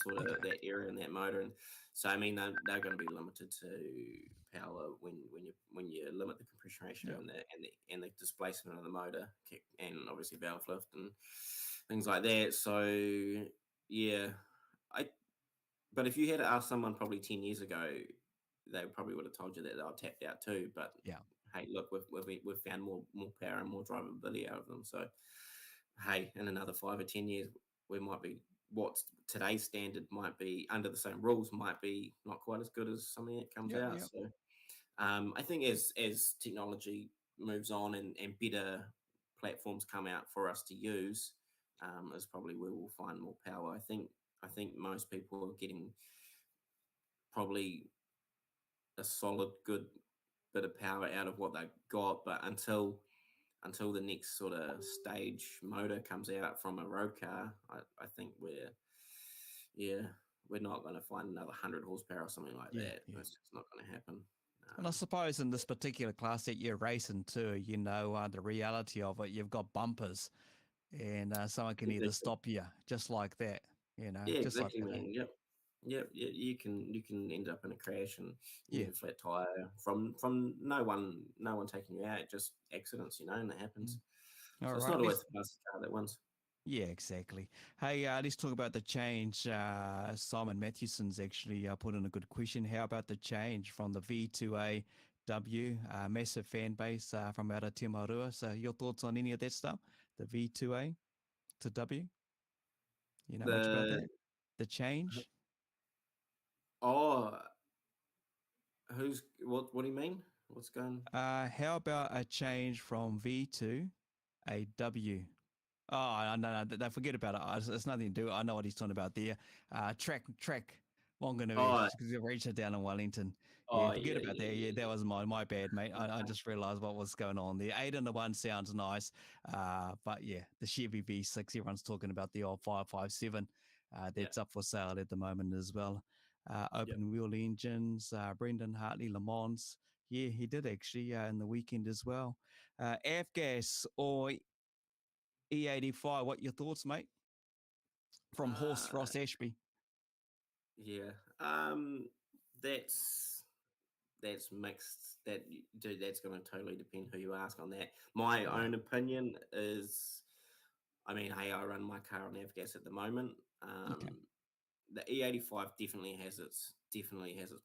sort of that era and that motor, and so I mean they're going to be limited to power when you limit the compression ratio and the displacement of the motor, and obviously valve lift and things like that. So yeah, but if you had asked someone probably 10 years ago, they probably would have told you that they were tapped out too. But hey, look, we've found more power and more drivability out of them. So hey, in another 5 or 10 years, we might be what today's standard might be under the same rules might be not quite as good as something that comes out. So I think as technology moves on and better platforms come out for us to use, is probably where we'll find more power. I think most people are getting probably a solid, good bit of power out of what they've got, but until the next sort of stage motor comes out from a road car, I think we're not going to find another 100 horsepower or something like that. That's just not going to happen. And I suppose in this particular class that you're racing to, the reality of it, you've got bumpers, and someone can either stop you just like that, Yeah, just exactly, like that. man. Yep. You can end up in a crash and get a flat tire from no one taking you out, just accidents, and that happens. So it's not always the fastest car that wins. Yeah, exactly. Hey, let's talk about the change. Simon Matthewson's actually put in a good question. How about the change from the V2A W, massive fan base from out of Timarua? So your thoughts on any of that stuff? The V2A to W? You know much about that? The change? Oh, what do you mean? What's going? How about a change from V to a W? Oh, no, forget about it. It's nothing to do. I know what he's talking about there. Track. Wanganui, because we reached it down in Wellington. Yeah, Oh forget yeah, about yeah, that. Yeah, yeah, that yeah. was my bad, mate. I just realised what was going on there. 8 in the 1 sounds nice, but yeah, the Chevy V6. Everyone's talking about the old 557. Yeah, That's up for sale at the moment as well. yep. Open wheel engines. Brendan Hartley Le Mans. Yeah, he did actually in the weekend as well. Avgas or E85. What your thoughts, mate? From Horse Uh, Ross Ashby. yeah. That's that's mixed. Dude, that's going to totally depend who you ask on that. My Yeah. own opinion is, I mean, hey, I run my car on Avgas at the moment. Okay. The E85 definitely has its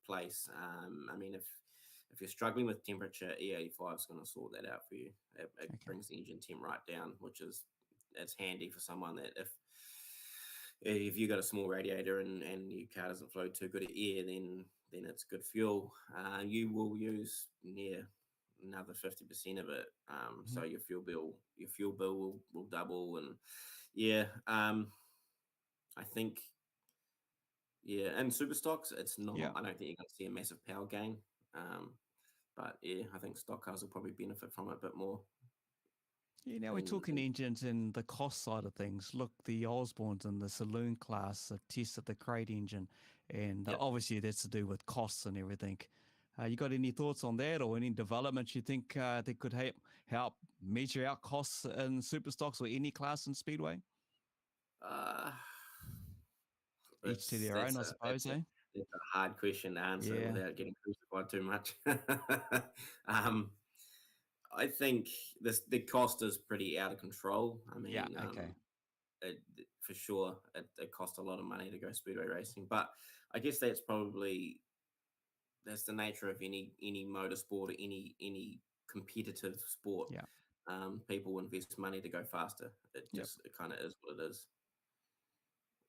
place. I mean, if you're struggling with temperature, E85 is going to sort that out for you. It Okay. brings the engine temp right down, which is it's handy for someone that if you got a small radiator and your car doesn't flow too good of air, then it's good fuel. You will use near another 50% of it. Mhm. So your fuel bill will double, and yeah. I think yeah, and super stocks, it's not. Yeah. I don't think you're going to see a massive power gain. Um, but yeah, I think stock cars will probably benefit from it a bit more. Yeah, now we're Than, talking than engines and the cost side of things. Look, the Osbornes and the saloon class have tested the crate engine, and yep. obviously that's to do with costs and everything. You got any thoughts on that, or any developments you think that could help measure out costs in super stocks or any class in Speedway? Uh, Each to it's their own, I suppose, eh? that's a hard question to answer Yeah. without getting crucified too much. um, I think the cost is pretty out of control. I Yeah. mean, Okay. for sure, it costs a lot of money to go speedway racing, but I guess that's the nature of any motorsport or any competitive sport. Yeah. People invest money to go faster. Yep. It kind of is what it is.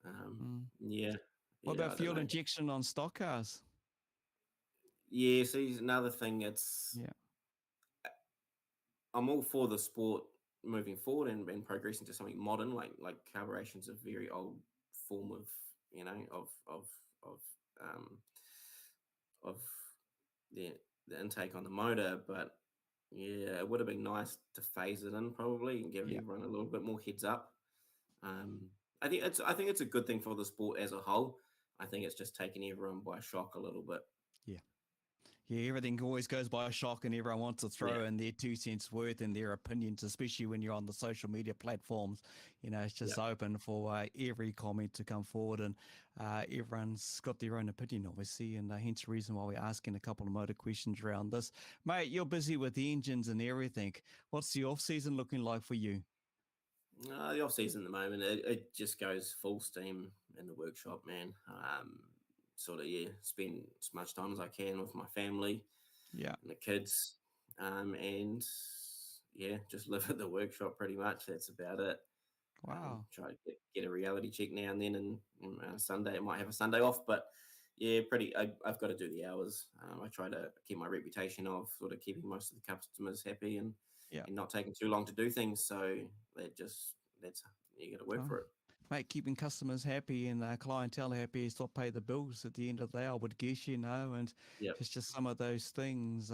Mm. Yeah, What yeah, about I don't fuel know. injection on stock cars? Yeah, see, another thing. Yeah. I'm all for the sport moving forward and progressing to something modern, like carburetion's a very old form of of um of the intake on the motor, but yeah, it would have been nice to phase it in probably and give Yeah. everyone a little bit more heads up. Um, I think it's a good thing for the sport as a whole. I think it's just taking everyone by shock a little bit. Yeah. Yeah, everything always goes by a shock, and everyone wants to Yeah, throw in their 2 cents worth and their opinions, especially when you're on the social media platforms. It's yeah, just open for every comment to come forward, and everyone's got their own opinion, obviously, and hence the reason why we're asking a couple of motor questions around this. Mate, you're busy with the engines and everything. What's the off season looking like for you? the off season at the moment, it just goes full steam in the workshop, man. Sort of yeah, spend as much time as I can with my family Yeah. and the kids, and yeah, just live at the workshop pretty much. That's about it. Wow. Try to get a reality check now and then, and Sunday I might have a Sunday off, but yeah, I've got to do the hours. I try to keep my reputation of sort of keeping most of the customers happy Yeah. and not taking too long to do things. So that's you got to work Oh, for it. mate, keeping customers happy and clientele happy is what pay the bills at the end of the day, I would guess, and Yep. it's just some of those things.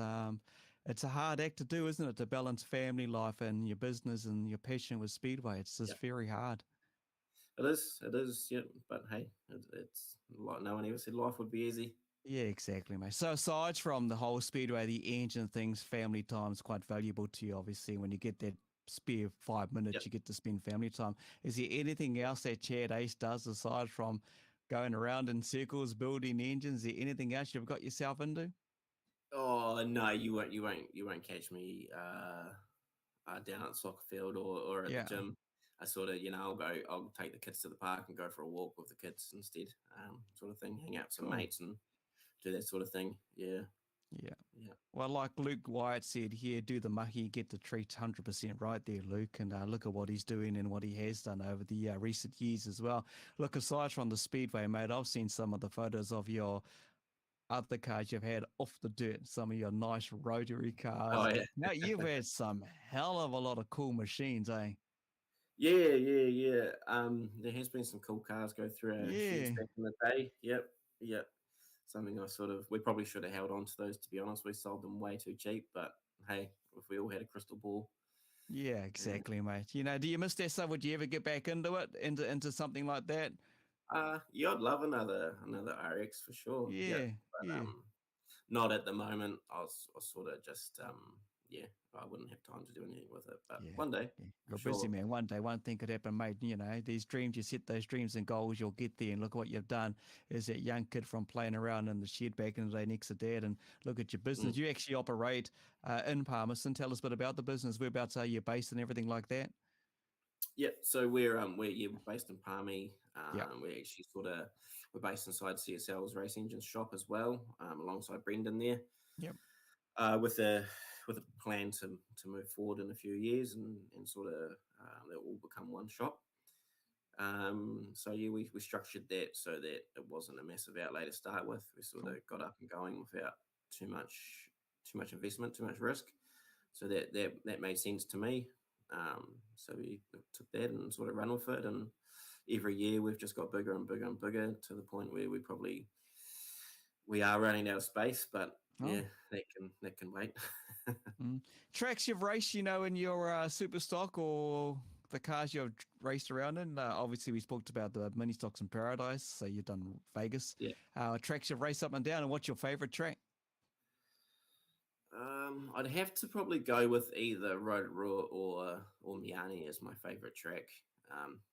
It's a hard act to do, isn't it, to balance family life and your business and your passion with Speedway. It's just Yep. very hard. It is. It is. Yep. But hey, it's like no one ever said life would be easy. Yeah, exactly, mate. So aside from the whole Speedway, the engine things, family time is quite valuable to you, obviously. When you get that spare 5 minutes, Yep. you get to spend family time. Is there anything else that Chad Ace does aside from going around in circles, building engines? Is there anything else you've got yourself into? Oh no, you won't. You won't catch me down at the soccer field or at the Yeah. gym. I sort of, I'll take the kids to the park and go for a walk with the kids instead, sort of thing. Hang out with some Cool. mates and do that sort of thing. Yeah, Yeah. yeah, Well, like Luke Wyatt said here, do the mucky, get the treats 100% right there, Luke. And look at what he's doing and what he has done over the recent years as well. Look, aside from the Speedway, mate, I've seen some of the photos of your other cars you've had off the dirt, some of your nice rotary cars. oh yeah, Now, you've had some hell of a lot of cool machines, eh? yeah. There has been some cool cars go through our sheds Yeah. back in the day. Yep, yep. something we probably should have held on to those, to be honest. We sold them way too cheap, but hey, if we all had a crystal ball. Yeah, exactly, mate. Do you miss that stuff? Would you ever get back into it, into something like that? Yeah, I'd love another RX for sure. Yeah, Yeah, but yeah. not at the moment. I was sort of just yeah, I wouldn't have time to do anything with it. But Yeah, one day, yeah. for You're busy, sure. man. One day, one thing could happen, mate. These dreams, you set those dreams and goals, you'll get there. And look what you've done. Is that young kid from playing around in the shed back in the day next to dad, and look at your business. Mm. You actually operate in Palmerston. Tell us a bit about the business. Whereabouts are you based and everything like that? Yeah, so we're based in Palmy. Yeah. We're based inside CSL's race engine shop as well, alongside Brendan there. Yep. With a plan to move forward in a few years and sort of they'll all become one shop. So yeah, we structured that so that it wasn't a massive outlay to start with. We sort of got up and going without too much investment, too much risk. So that made sense to me. So we took that and sort of run with it, and every year we've just got bigger and bigger and bigger to the point where we are running out of space, but yeah, that can wait. Tracks you've raced, in your super stock or the cars you've raced around in. Obviously, we spoke about the mini stocks in Paradise, so you've done Vegas. Yeah. Tracks you've raced up and down, and what's your favorite track? I'd have to probably go with either Rotorua or Miani as my favorite track.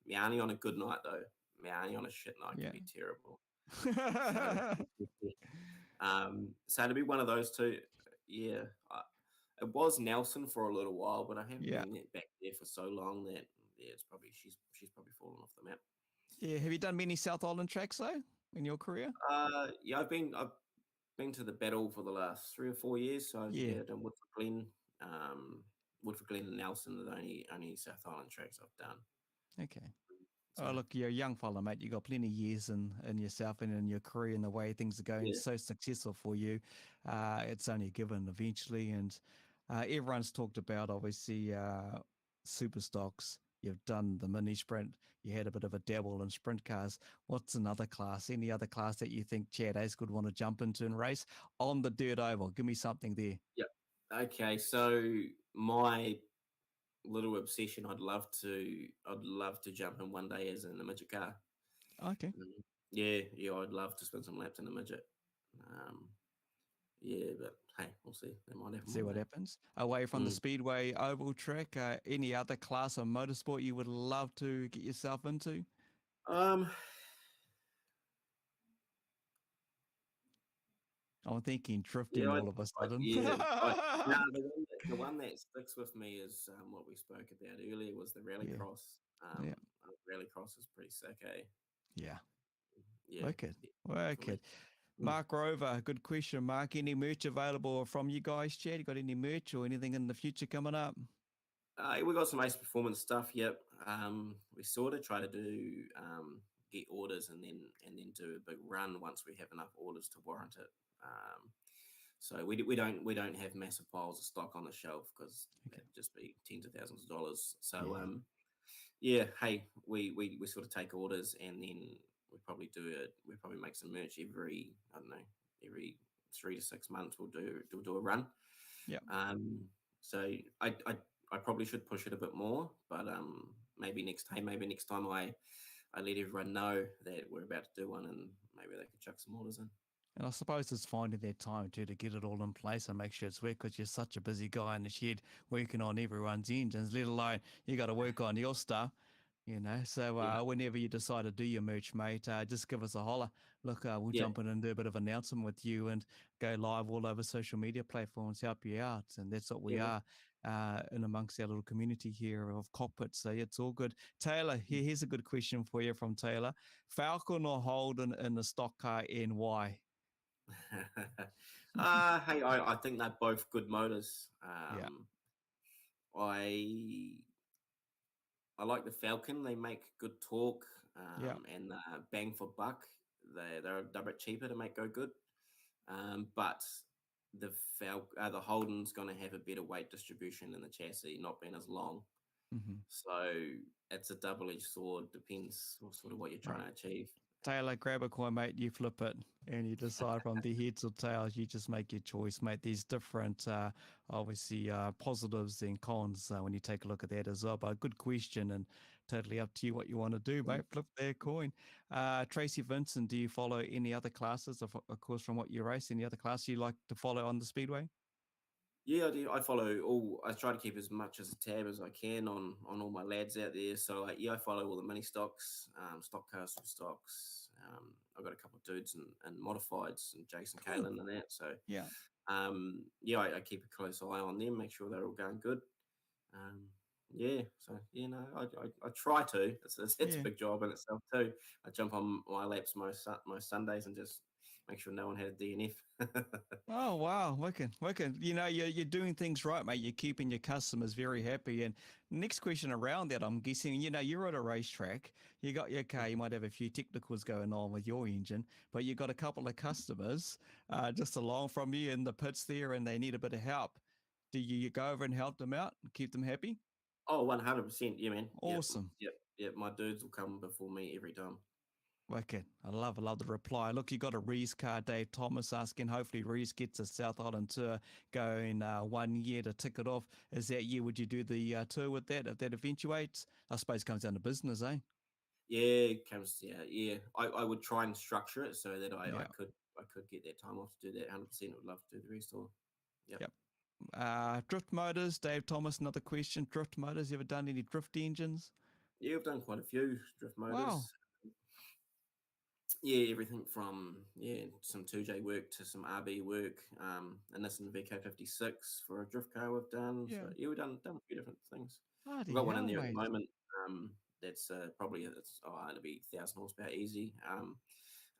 Miani on a good night though. Miani on a shit night can be terrible. So to be one of those two, yeah. It was Nelson for a little while, but I haven't been back there for so long that it's probably she's probably fallen off the map. Yeah, have you done many South Island tracks though in your career? Yeah, I've been to the battle for the last 3 or 4 years. So I've done Woodford Glen, and Nelson are the only South Island tracks I've done. Okay. Oh, look, you're a young fella, mate. You've got plenty of years in yourself and in your career and the way things are going so successful for you. It's only given eventually. And everyone's talked about, obviously, super stocks. You've done the mini sprint. You had a bit of a dabble in sprint cars. What's another class? Any other class that you think Chad Ace could want to jump into and race on the dirt oval? Give me something there. Yep. Okay, so my little obsession, I'd love to jump in one day as in a midget car. Okay. Yeah, I'd love to spin some laps in a midget. Yeah, but hey, we'll see. That might happen. See what happens. Away from the Speedway oval track, any other class of motorsport you would love to get yourself into? I'm thinking drifting all of a sudden. The one that sticks with me is what we spoke about earlier was the rallycross. Rallycross is pretty sick, eh? Yeah. Yeah. Wicked. Mark Rover, good question, Mark. Any merch available from you guys, Chad? You got any merch or anything in the future coming up? We got some Ace Performance stuff. Yep. We sort of try to do get orders and then do a big run once we have enough orders to warrant it. So we don't have massive piles of stock on the shelf because it'd just be tens of thousands of dollars. So hey, we sort of take orders and then we probably make some merch every 3 to 6 months. We'll do a run. Yeah. So I probably should push it a bit more, but maybe next time I let everyone know that we're about to do one, and maybe they could chuck some orders in. And I suppose it's finding that time too to get it all in place and make sure it's work because you're such a busy guy in the shed working on everyone's engines, let alone you got to work on your stuff. So whenever you decide to do your merch, mate, just give us a holler. Look, we'll jump in and do a bit of announcement with you and go live all over social media platforms, help you out. And that's what we are in amongst our little community here of Kokpit. So it's all good. Taylor, here's a good question for you from Taylor. Falcon or Holden in the stock car and why? Hey, I think they're both good motors. I like the Falcon. They make good torque and bang for buck. They're a bit cheaper to make go good. But the Holden's going to have a better weight distribution in the chassis, not being as long. Mm-hmm. So it's a double-edged sword. Depends sort of what you're trying to achieve. Taylor, grab a coin, mate. You flip it, and you decide from the heads or tails. You just make your choice, mate. There's different, obviously, positives and cons when you take a look at that as well. But good question, and totally up to you what you want to do, mate. Flip that coin. Tracy Vincent, do you follow any other classes? Of course, from what you race, any other class you like to follow on the Speedway? Yeah, I do. I follow all. I try to keep as much as a tab as I can on all my lads out there. So like, yeah, I follow all the mini stocks, stock cars, super stocks. I've got a couple of dudes and modifieds and Jason Cool. Kalen and that. So Yeah. yeah, I keep a close eye on them, make sure they're all going good. Yeah, so I try to. It's Yeah. a big job in itself too. I jump on my laps most Sundays and just make sure no one had a DNF. Oh wow, wicked. You know, you're doing things right, mate. You're keeping your customers very happy. And next question around that, I'm guessing, you know, you're at a racetrack, you got your car, you might have a few technicals going on with your engine, but you got a couple of customers just along from you in the pits there, and they need a bit of help. Do you go over and help them out and keep them happy? Oh, 100%. Yeah, man. Yep. Awesome. Yep. My dudes will come before me every time. Wicked. I love the reply. Look, you got a Reese car, Dave Thomas asking. Hopefully, Reese gets a South Island tour going 1 year to tick it off. Is that year? Would you do the tour with that if that eventuates? I suppose it comes down to business, eh? Yeah, it comes. Yeah. I would try and structure it so that I Yeah. could get that time off to do that. 100%. Would love to do the restore. Yep. Drift motors, Dave Thomas. Another question. Drift motors. You ever done any drift engines? Yeah, I've done quite a few drift motors. Wow. Yeah, everything from some 2J work to some RB work. And this in the VK56 for a drift car we've done. Yeah. So yeah, we've done a few different things. Bloody We've got one in hell, there at mate. the moment. That's probably it'll be 1,000 horsepower easy.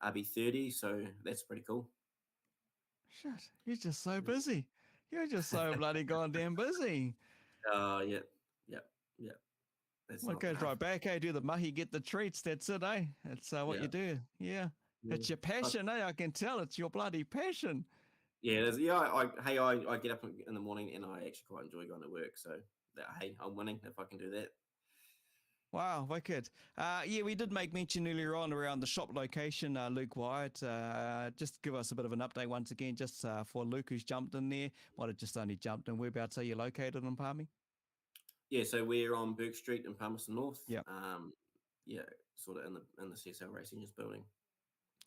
RB30, so that's pretty cool. Shit, you're just so busy. You're just so bloody goddamn busy. Yeah. That's Well, it not goes enough. right back, eh? Do the mahi, get the treats. That's it, eh? That's what you do. Yeah. It's your passion, eh? I can tell it's your bloody passion. Yeah, it is. Yeah, I get up in the morning and I actually quite enjoy going to work. So hey, I'm winning if I can do that. Wow, wicked. Yeah, we did make mention earlier on around the shop location, Luke Wyatt. Just give us a bit of an update once again, just for Luke who's jumped in there. Might have just only jumped in. Whereabouts are you located in Palmy? Yeah, so we're on Burke Street in Palmerston North. Yep. Yeah, sort of in the CSL Racing News building.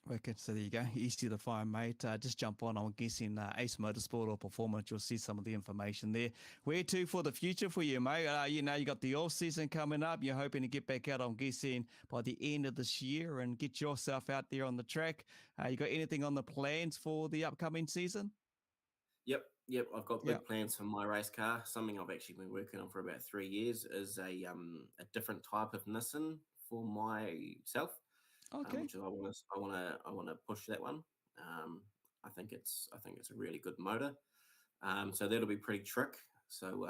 Wicked. So there you go. Easy to find, mate. Just jump on. I'm guessing Ace Motorsport or Performance. You'll see some of the information there. Where to for the future for you, mate? You know, you got the off season coming up. You're hoping to get back out, I'm guessing, by the end of this year and get yourself out there on the track. You got anything on the plans for the upcoming season? Yep. I've got big plans for my race car. Something I've actually been working on for about 3 years is a different type of Nissan for myself. Okay. Which I want to push that one. I think it's a really good motor. So that'll be pretty trick. So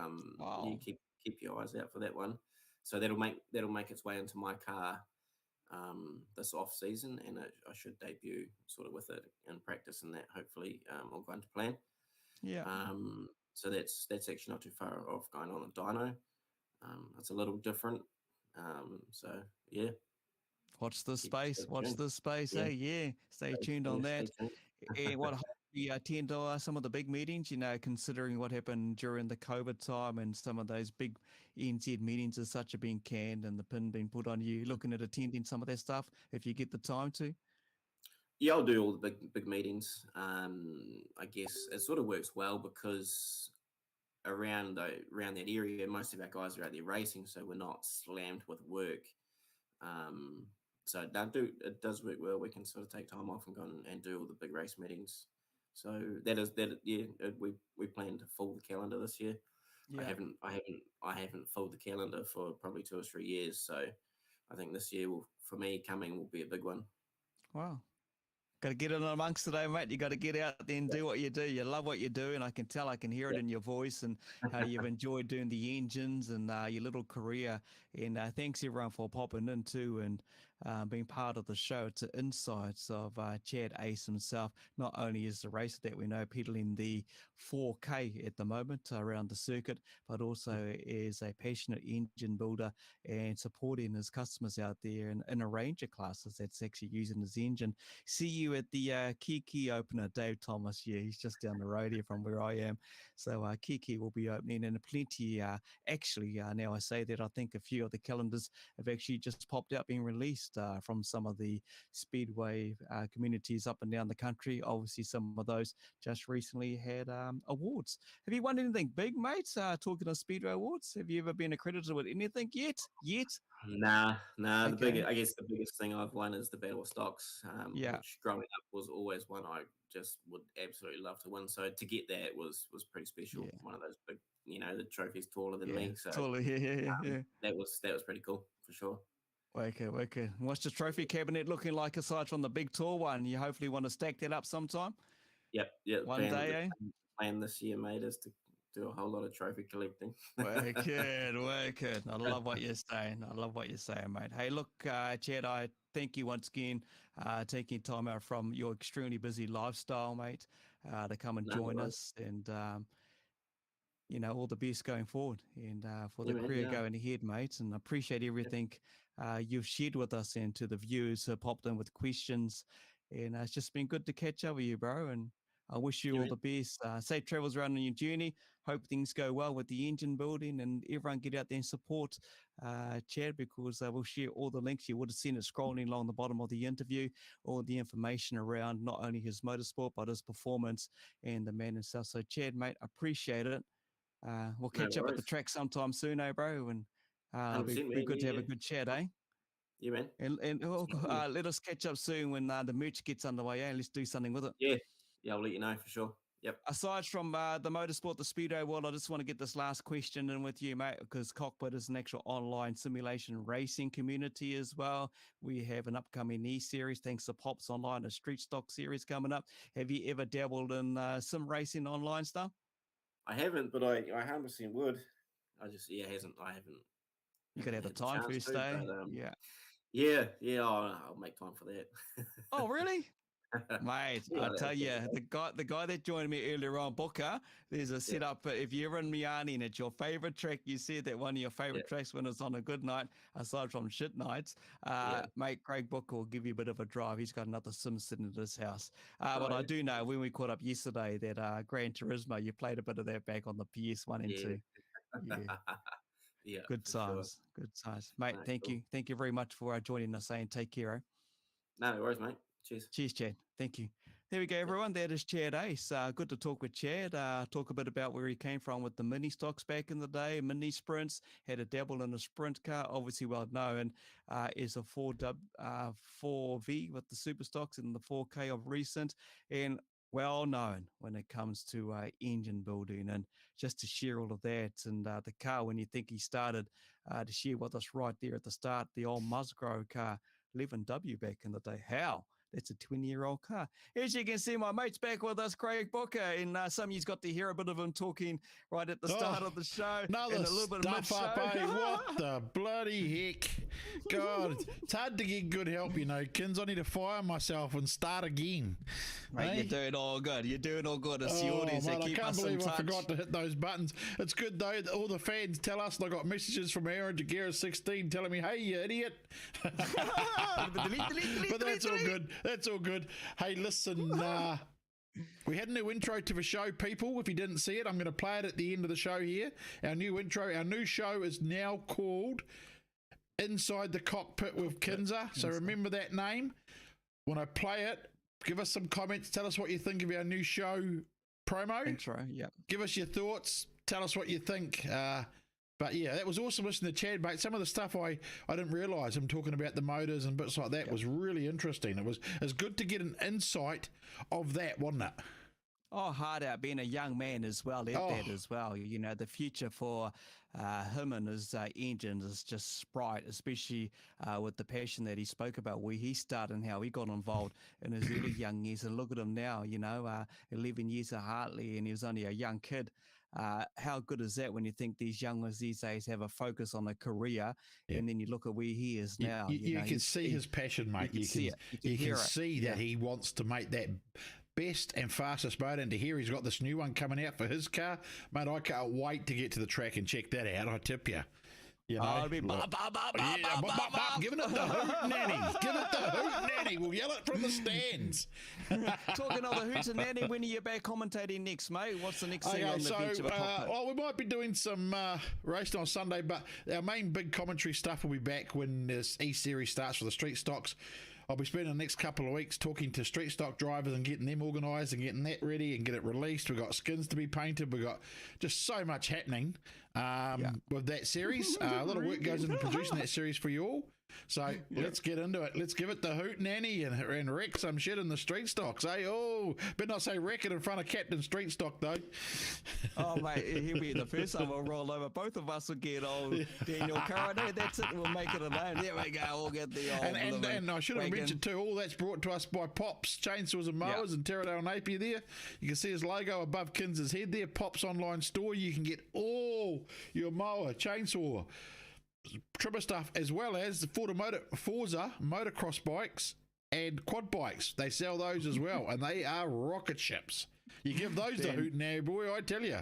you keep your eyes out for that one. So that'll make its way into my car this off season, and I should debut sort of with it in practice, and that hopefully all going to plan. Yeah. So that's actually not too far off going on a dyno. It's a little different. So yeah. Watch the space. Watch the space. Yeah. Hey, yeah. Stay tuned on that. What you attend to some of the big meetings, you know, considering what happened during the COVID time and some of those big NZ meetings as such are being canned and the pin being put on you, looking at attending some of that stuff if you get the time to? Yeah, I'll do all the big meetings. I guess it sort of works well because around that area, most of our guys are out there racing, so we're not slammed with work. So it does work well. We can sort of take time off and go and do all the big race meetings. So we plan to fill the calendar this year. Yeah. I haven't filled the calendar for probably 2 or 3 years. So I think this year will be a big one. Wow. Got to get in amongst it, mate. You got to get out there and do what you do. You love what you do, and I can tell, I can hear it in your voice, and how you've enjoyed doing the engines and your little career. And thanks everyone for popping in too. And being part of the show. It's the insights of Chad Ace himself. Not only is the racer that we know pedaling the 4K at the moment around the circuit, but also is a passionate engine builder and supporting his customers out there in a range of classes that's actually using his engine. See you at the Kiki opener, Dave Thomas. Yeah, he's just down the road here from where I am. So Kiki will be opening, and plenty, now I say that, I think a few of the calendars have actually just popped out being released from some of the Speedway communities up and down the country. Obviously, some of those just recently had awards. Have you won anything big, mate? Talking of Speedway awards, have you ever been accredited with anything yet? Nah. Okay. I guess the biggest thing I've won is the Battle of Stocks, Yeah. which growing up was always one I just would absolutely love to win. So to get that was pretty special. Yeah. One of those big, the trophy's taller than Yeah, me. So totally. Yeah. that was pretty cool for sure. Wicked. What's the trophy cabinet looking like aside from the big tall one? You hopefully want to stack that up sometime? Yep. One day, eh? Plan this year, mate, is to do a whole lot of trophy collecting. Wicked. I love what you're saying. Mate. Hey, look, Chad, I thank you once again taking time out from your extremely busy lifestyle, mate, to come and join us. And, all the best going forward and for the career going ahead, mate. And I appreciate everything you've shared with us and to the viewers who popped in with questions. And it's just been good to catch up with you, bro. And I wish you all the best. Safe travels around on your journey. Hope things go well with the engine building and everyone get out there and support Chad, because we'll share all the links. You would have seen it scrolling along the bottom of the interview, all the information around not only his motorsport, but his performance and the man himself. So Chad, mate, appreciate it. We'll catch up at the track sometime soon, bro. And be good to have a good chat, eh? Yeah, man. And let us catch up soon when the merch gets underway, eh? Let's do something with it. Yeah, I'll let you know for sure. Yep. Aside from the motorsport, the Speedway world, I just want to get this last question in with you, mate, because Kokpit is an actual online simulation racing community as well. We have an upcoming E-Series, thanks to Pops Online, a street stock series coming up. Have you ever dabbled in sim racing online stuff? I haven't, but I 100% would. I haven't. You got to have the time first, eh? Yeah. I'll make time for that. Oh, really? Mate, I tell you, the guy that joined me earlier on, Booker, there's a setup. If you're in Miami and it's your favorite track, you said that one of your favorite tracks when it's on a good night, aside from shit nights, mate, Craig Booker will give you a bit of a drive. He's got another sim sitting at his house. But I do know when we caught up yesterday that Gran Turismo, you played a bit of that back on the PS1 and 2. Yeah. Good times. Sure. Good times. Mate, thank you. Thank you very much for joining us, and take care, eh? No worries, mate. Cheers, Chad. Thank you. There we go, everyone. That is Chad Ace. Good to talk with Chad. Talk a bit about where he came from with the mini stocks back in the day, mini sprints, had a dabble in a sprint car, obviously well known, is a 4V with the super stocks and the 4K of recent, and well known when it comes to engine building. And just to share all of that and the car, when you think he started to share with us right there at the start, the old Musgrove car, 11W back in the day. How? That's a 20-year-old car. As you can see, my mate's back with us, Craig Booker, and some of you's got to hear a bit of him talking right at the start of the show. Another and a little bit stuff of up, eh? What the bloody heck? God, it's hard to get good help, Kins. I need to fire myself and start again. Mate, you're doing all good. It's the audience that keep us in touch. I can't believe I forgot to hit those buttons. It's good, though. All the fans tell us, and I got messages from Aaron Jagera16 telling me, hey, you idiot. But that's all good. That's all good. Hey, listen, we had a new intro to the show, people. If you didn't see it, I'm going to play it at the end of the show here. Our new intro, our new show is now called Inside the Cockpit with Kinser. So remember that name. When I play it, give us some comments. Tell us what you think of our new show promo. Intro, yeah. Give us your thoughts. Tell us what you think. But yeah, that was awesome listening to Chad, mate. Some of the stuff I didn't realise, him talking about the motors and bits like that was really interesting. It was good to get an insight of that, wasn't it? Oh, hard out being a young man as well, that as well. The future for him and his engines is just bright, especially with the passion that he spoke about, where he started and how he got involved in his early young years. And look at him now, 11 years at Hartley, and he was only a young kid. How good is that when you think these young ones these days have a focus on a career, and then you look at where he is now. You can see his passion, mate. You can see that he wants to make that best and fastest motor, and to hear he's got this new one coming out for his car, mate, I can't wait to get to the track and check that out. I tip you. You know, I'll be giving it the hoot nanny. Give it the hoot nanny. We'll yell it from the stands. Talking of the hoots and nanny, when are you back commentating next, mate? What's the next thing on the bench of a cockpit? Well, we might be doing some racing on Sunday, but our main big commentary stuff will be back when this E-Series starts for the street stocks. I'll be spending the next couple of weeks talking to street stock drivers and getting them organised and getting that ready and get it released. We've got skins to be painted. We've got just so much happening with that series. A lot of work goes into producing that series for you all. So let's get into it. Let's give it the hoot nanny and wreck some shit in the street stocks. Hey, better not say wreck it in front of Captain Street Stock though. Oh mate, he'll be the first time we'll roll over. Both of us will get old Daniel Curran. Hey, that's it. We'll make it alone. There we go. We'll get the old. And I should have mentioned too. All that's brought to us by Pops Chainsaws and Mowers and Terradale Napier. There, you can see his logo above Kinser's head. There, Pops online store. You can get all your mower, chainsaw, trimmer stuff, as well as the Forza motocross bikes and quad bikes. They sell those as well, and they are rocket ships. You give those to Hoot now, boy, I tell you.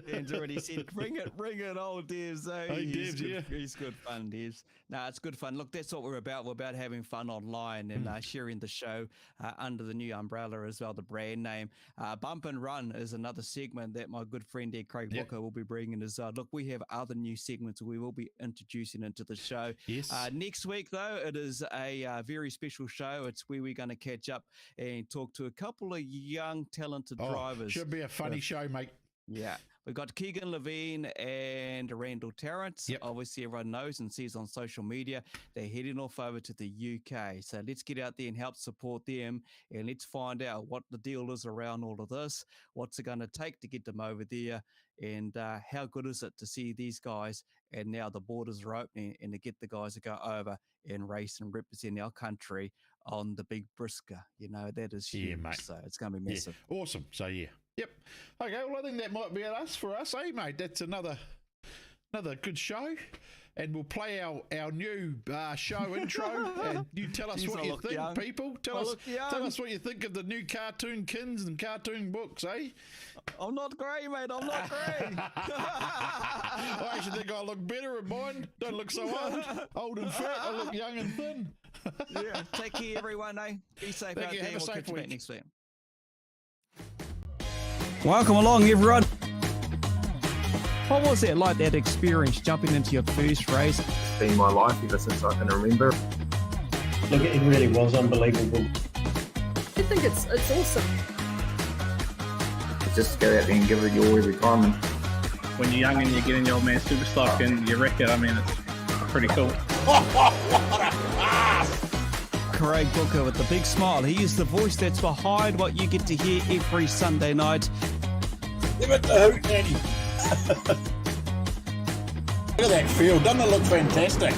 Dan's already said, bring it, old Devs. He's good fun, Devs. No, it's good fun. Look, that's what we're about. We're about having fun online and sharing the show under the new umbrella as well, the brand name. Bump and Run is another segment that my good friend there, Craig Booker, will be bringing as well. Look, we have other new segments we will be introducing into the show. Yes. Next week, though, it is a very special show. It's where we're going to catch up and talk to a couple of young, talented drivers. Should be a funny show, mate. Yeah. We've got Keegan Levine and Randall Terrence. Yep. Obviously, everyone knows and sees on social media. They're heading off over to the UK. So let's get out there and help support them. And let's find out what the deal is around all of this. What's it going to take to get them over there? And how good is it to see these guys? And now the borders are opening and to get the guys to go over and race and represent our country on the big Brisker. You know, that is huge. Yeah, mate. So it's going to be massive. Yeah. Awesome. So, yeah. Yep. Okay, well, I think that might be for us, eh, mate? That's another good show. And we'll play our new show intro. And you tell us what you think, people. Tell us what you think of the new cartoon kins and cartoon books, eh? I'm not grey, mate. I'm not grey. I actually think I look better in mine. Don't look so old and fat. I look young and thin. Yeah. Take care, everyone, eh? Be safe out there. Have a we'll safe catch you week. back next week. Welcome along, everyone. What was it like, that experience, jumping into your first race? It's been my life ever since I can remember. Look, it really was unbelievable. I think it's awesome. Just go out there and give it your every time. And When you're young and you get in your old man super stock and you wreck it, I mean, it's pretty cool. Craig Booker with the big smile. He is the voice that's behind what you get to hear every Sunday night. Give it the hoot, Nanny. Look at that field. Doesn't it look fantastic?